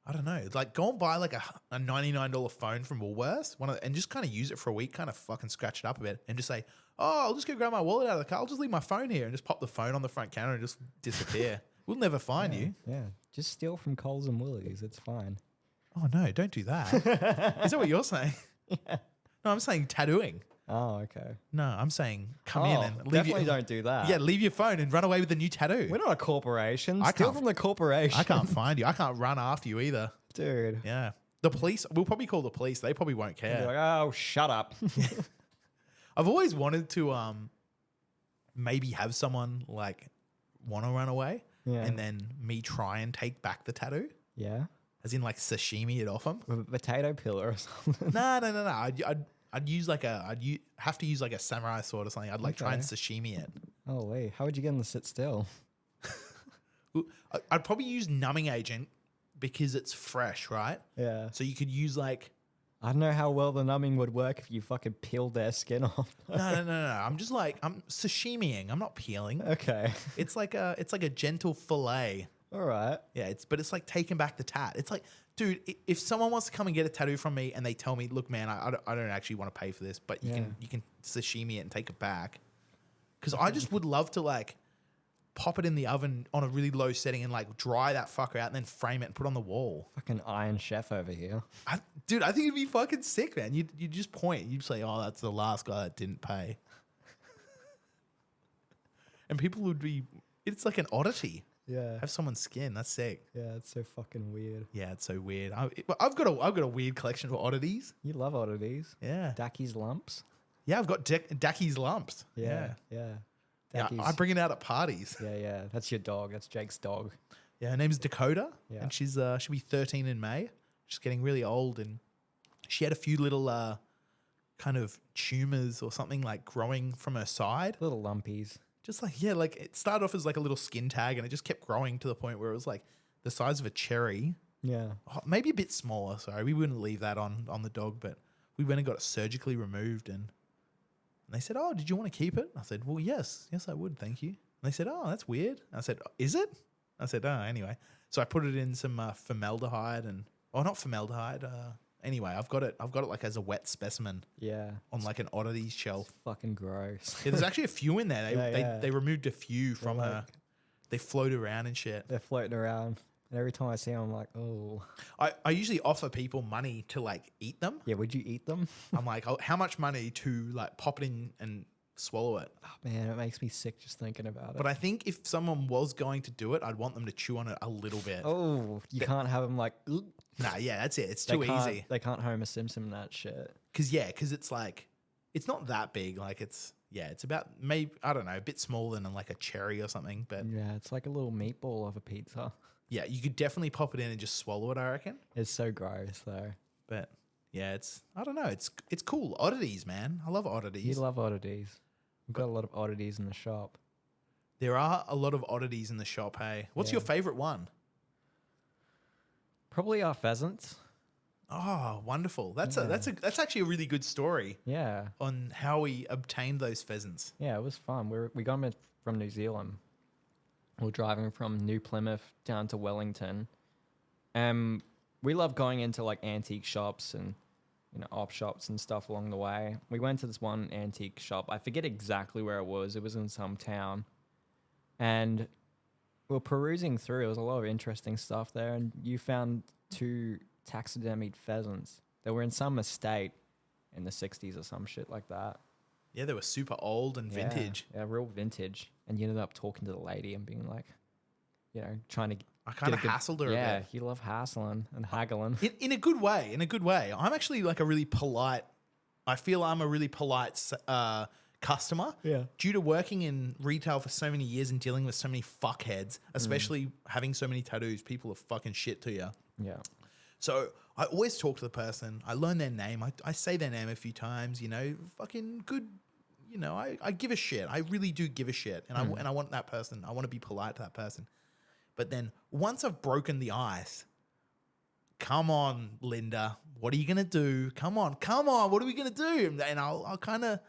I don't know, like go and buy like a $99 phone from Woolworths, and just kind of use it for a week, kind of fucking scratch it up a bit, and just say, oh, I'll just go grab my wallet out of the car. I'll just leave my phone here, and just pop the phone on the front counter and just disappear. We'll never find you. Yeah, just steal from Coles and Woolies. It's fine. Oh no, don't do that. Is that what you're saying? Yeah. No, I'm saying tattooing. Oh, okay. No, I'm saying come in and leave definitely don't do that. Yeah, leave your phone and run away with a new tattoo. We're not a corporation. Steal from the corporation. I can't find you. I can't run after you either. Dude. Yeah. The police, we'll probably call the police. They probably won't care. Be like, oh, shut up. I've always wanted to maybe have someone like want to run away and then me try and take back the tattoo. Yeah. As in like sashimi it off them. With a potato pillar or something. No. I'd use like have to use like a samurai sword or something. I'd like try and sashimi it. Oh wait, how would you get them to sit still? I'd probably use numbing agent because it's fresh, right? Yeah. So you could use like I don't know how well the numbing would work if you fucking peeled their skin off. No. I'm just like I'm sashimiing. I'm not peeling. Okay. It's like a gentle fillet. All right. Yeah, but it's like taking back the tat. It's like, dude, if someone wants to come and get a tattoo from me and they tell me, look, man, I don't actually want to pay for this, but you can sashimi it and take it back. Because I just would love to like pop it in the oven on a really low setting and like dry that fucker out and then frame it and put it on the wall. Fucking Iron Chef over here. Dude, I think it'd be fucking sick, man. You just point. You'd say, oh, that's the last guy that didn't pay. And people would be, it's like an oddity. Yeah. Have someone's skin. That's sick. Yeah, it's so fucking weird. Yeah, it's so weird. I've got a weird collection of oddities. You love oddities. Yeah. Daki's lumps. Yeah, I've got Daki's lumps. Yeah. Yeah, Daggy's- I bring it out at parties. Yeah. That's your dog. That's Jake's dog. Yeah, her name's Dakota, Yeah. and she'll be 13 in May. She's getting really old, and she had a few little kind of tumors or something like growing from her side. Little lumpies. Just like, yeah, like it started off as like a little skin tag, and it just kept growing to the point where it was like the size of a cherry. Yeah. Oh, maybe a bit smaller. Sorry, we wouldn't leave that on the dog, but we went and got it surgically removed, and they said, "Oh, did you want to keep it?" I said, "Well, yes, I would, thank you." And they said, "Oh, that's weird." I said, "Is it?" I said, "Oh, anyway." So I put it in some formaldehyde not formaldehyde. Anyway, I've got it like as a wet specimen Yeah. on like an oddities shelf. Fucking gross. Yeah, there's actually a few in there. They removed a few from They're her. like- They float around and shit. They're floating around. And every time I see them, I'm like, oh. I usually offer people money to like eat them. Yeah, would you eat them? I'm like, oh, how much money to like pop it in and swallow it? Oh, man, it makes me sick just thinking about it. But I think if someone was going to do it, I'd want them to chew on it a little bit. Oh, you can't have them like... "Ugh." Nah, yeah, that's it. It's They too can't- easy. They can't Homer Simpson that shit. Because it's like, it's not that big. Like it's about maybe, I don't know, a bit smaller than like a cherry or something. But Yeah, it's like a little meatball of a pizza. yeah, you could definitely pop it in and just swallow it, I reckon. It's so gross, though. But yeah, I don't know. It's cool. Oddities, man. I love oddities. You love oddities. We've got a lot of oddities in the shop. There are a lot of oddities in the shop, hey. What's Yeah. your favorite one? Probably our pheasants. Oh, wonderful. That's Yeah. that's actually a really good story Yeah. on how we obtained those pheasants. Yeah, it was fun. We got them from New Zealand. We were driving from New Plymouth down to Wellington. We love going into like antique shops and op shops and stuff along the way. We went to this one antique shop. I forget exactly where it was. It was in some town. And we were perusing through. There was a lot of interesting stuff there. And you found 2 taxidermied pheasants. They were in some estate in the 60s or some shit like that. Yeah, they were super old and Yeah, vintage. Yeah, real vintage. And you ended up talking to the lady and being like, trying to... I kind of hassled her Yeah, a bit. you love hassling and haggling. In a good way. In a good way. I'm actually like a really polite. I feel I'm a really polite customer. Yeah. Due to working in retail for so many years and dealing with so many fuckheads, especially having so many tattoos, people are fucking shit to you. Yeah. So I always talk to the person. I learn their name. I say their name a few times. Fucking good. I give a shit. I really do give a shit, and I want that person. I want to be polite to that person. But then once I've broken the ice, come on, Linda, what are you gonna do? Come on, what are we gonna do? And I'll kind of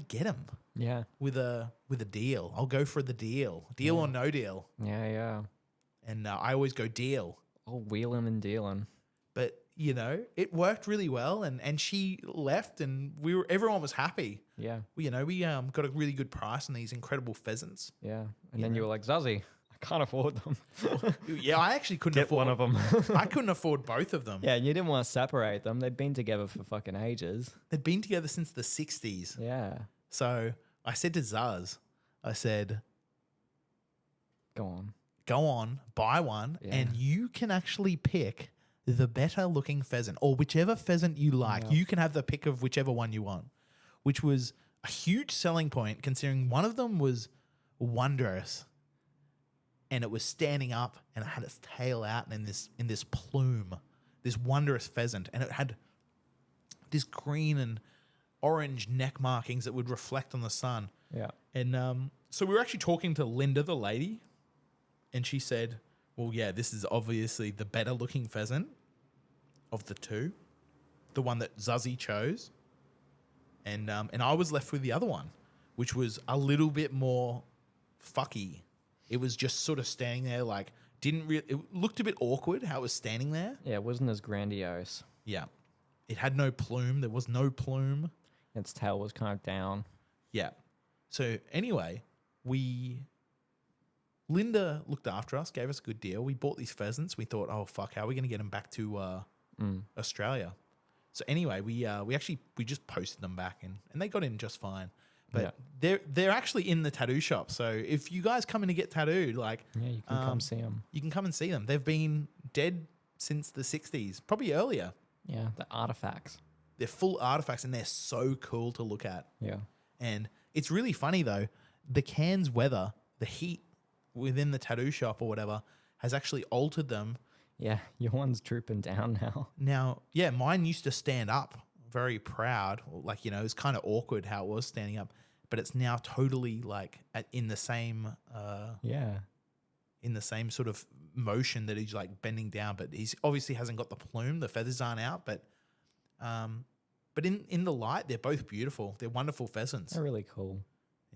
get him Yeah. with a deal. I'll go for the deal or no deal, Yeah. and I always go deal. Oh, wheeling and dealing. But it worked really well, and she left, and everyone was happy. Yeah. We got a really good price on these incredible pheasants. Yeah. And then you were like, Zuzzy, I can't afford them. Yeah, I actually couldn't Get afford one of them. I couldn't afford both of them. Yeah, and you didn't want to separate them. They'd been together for fucking ages. They'd been together since the 60s. Yeah. So I said to Zuzz, I said, Go on, buy one, Yeah. and you can actually pick the better looking pheasant, or whichever pheasant you like. Yeah. You can have the pick of whichever one you want, which was a huge selling point considering one of them was wondrous and it was standing up and it had its tail out and in this plume, this wondrous pheasant, and it had this green and orange neck markings that would reflect on the sun. Yeah. And so we were actually talking to Linda, the lady, and she said, well, yeah, this is obviously the better looking pheasant of the two, the one that Zuzzy chose. And I was left with the other one, which was a little bit more fucky. It was just sort of standing there like, it looked a bit awkward how it was standing there. Yeah, it wasn't as grandiose. Yeah. It had no plume. There was no plume. Its tail was kind of down. Yeah. So anyway, Linda looked after us, gave us a good deal. We bought these pheasants. We thought, oh fuck, how are we going to get them back to Australia? So anyway, we just posted them back and they got in just fine. But they're actually in the tattoo shop. So if you guys come in to get tattooed, like Yeah, you can come see them. You can come and see them. They've been dead since the 60s, probably earlier. Yeah, the artifacts. They're full artifacts and they're so cool to look at. Yeah. And it's really funny though. the Cairns weather, the heat within the tattoo shop or whatever, has actually altered them. Yeah, your one's drooping down now. Now, yeah, mine used to stand up very proud. Like, you know, it was kind of awkward how it was standing up, but it's now totally like in the same in the same sort of motion that he's like bending down, but he's obviously hasn't got the plume. The feathers aren't out, but in the light, they're both beautiful. They're wonderful pheasants. They're really cool.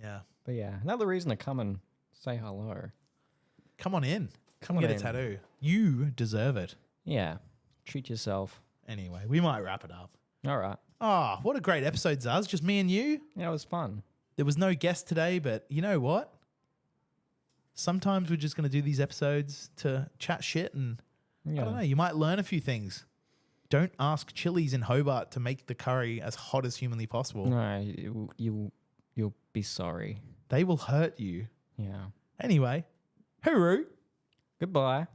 Yeah. But yeah, another reason to come and say hello. Come on in. Come on get in. a tattoo. You deserve it. Yeah. Treat yourself. Anyway, we might wrap it up. All right. Oh, what a great episode, Zuzz. Just me and you. Yeah, it was fun. There was no guest today, but you know what? Sometimes we're just going to do these episodes to chat shit and I don't know, you might learn a few things. Don't ask Chili's in Hobart to make the curry as hot as humanly possible. No, you'll be sorry. They will hurt you. Yeah. Anyway, hooroo. Goodbye.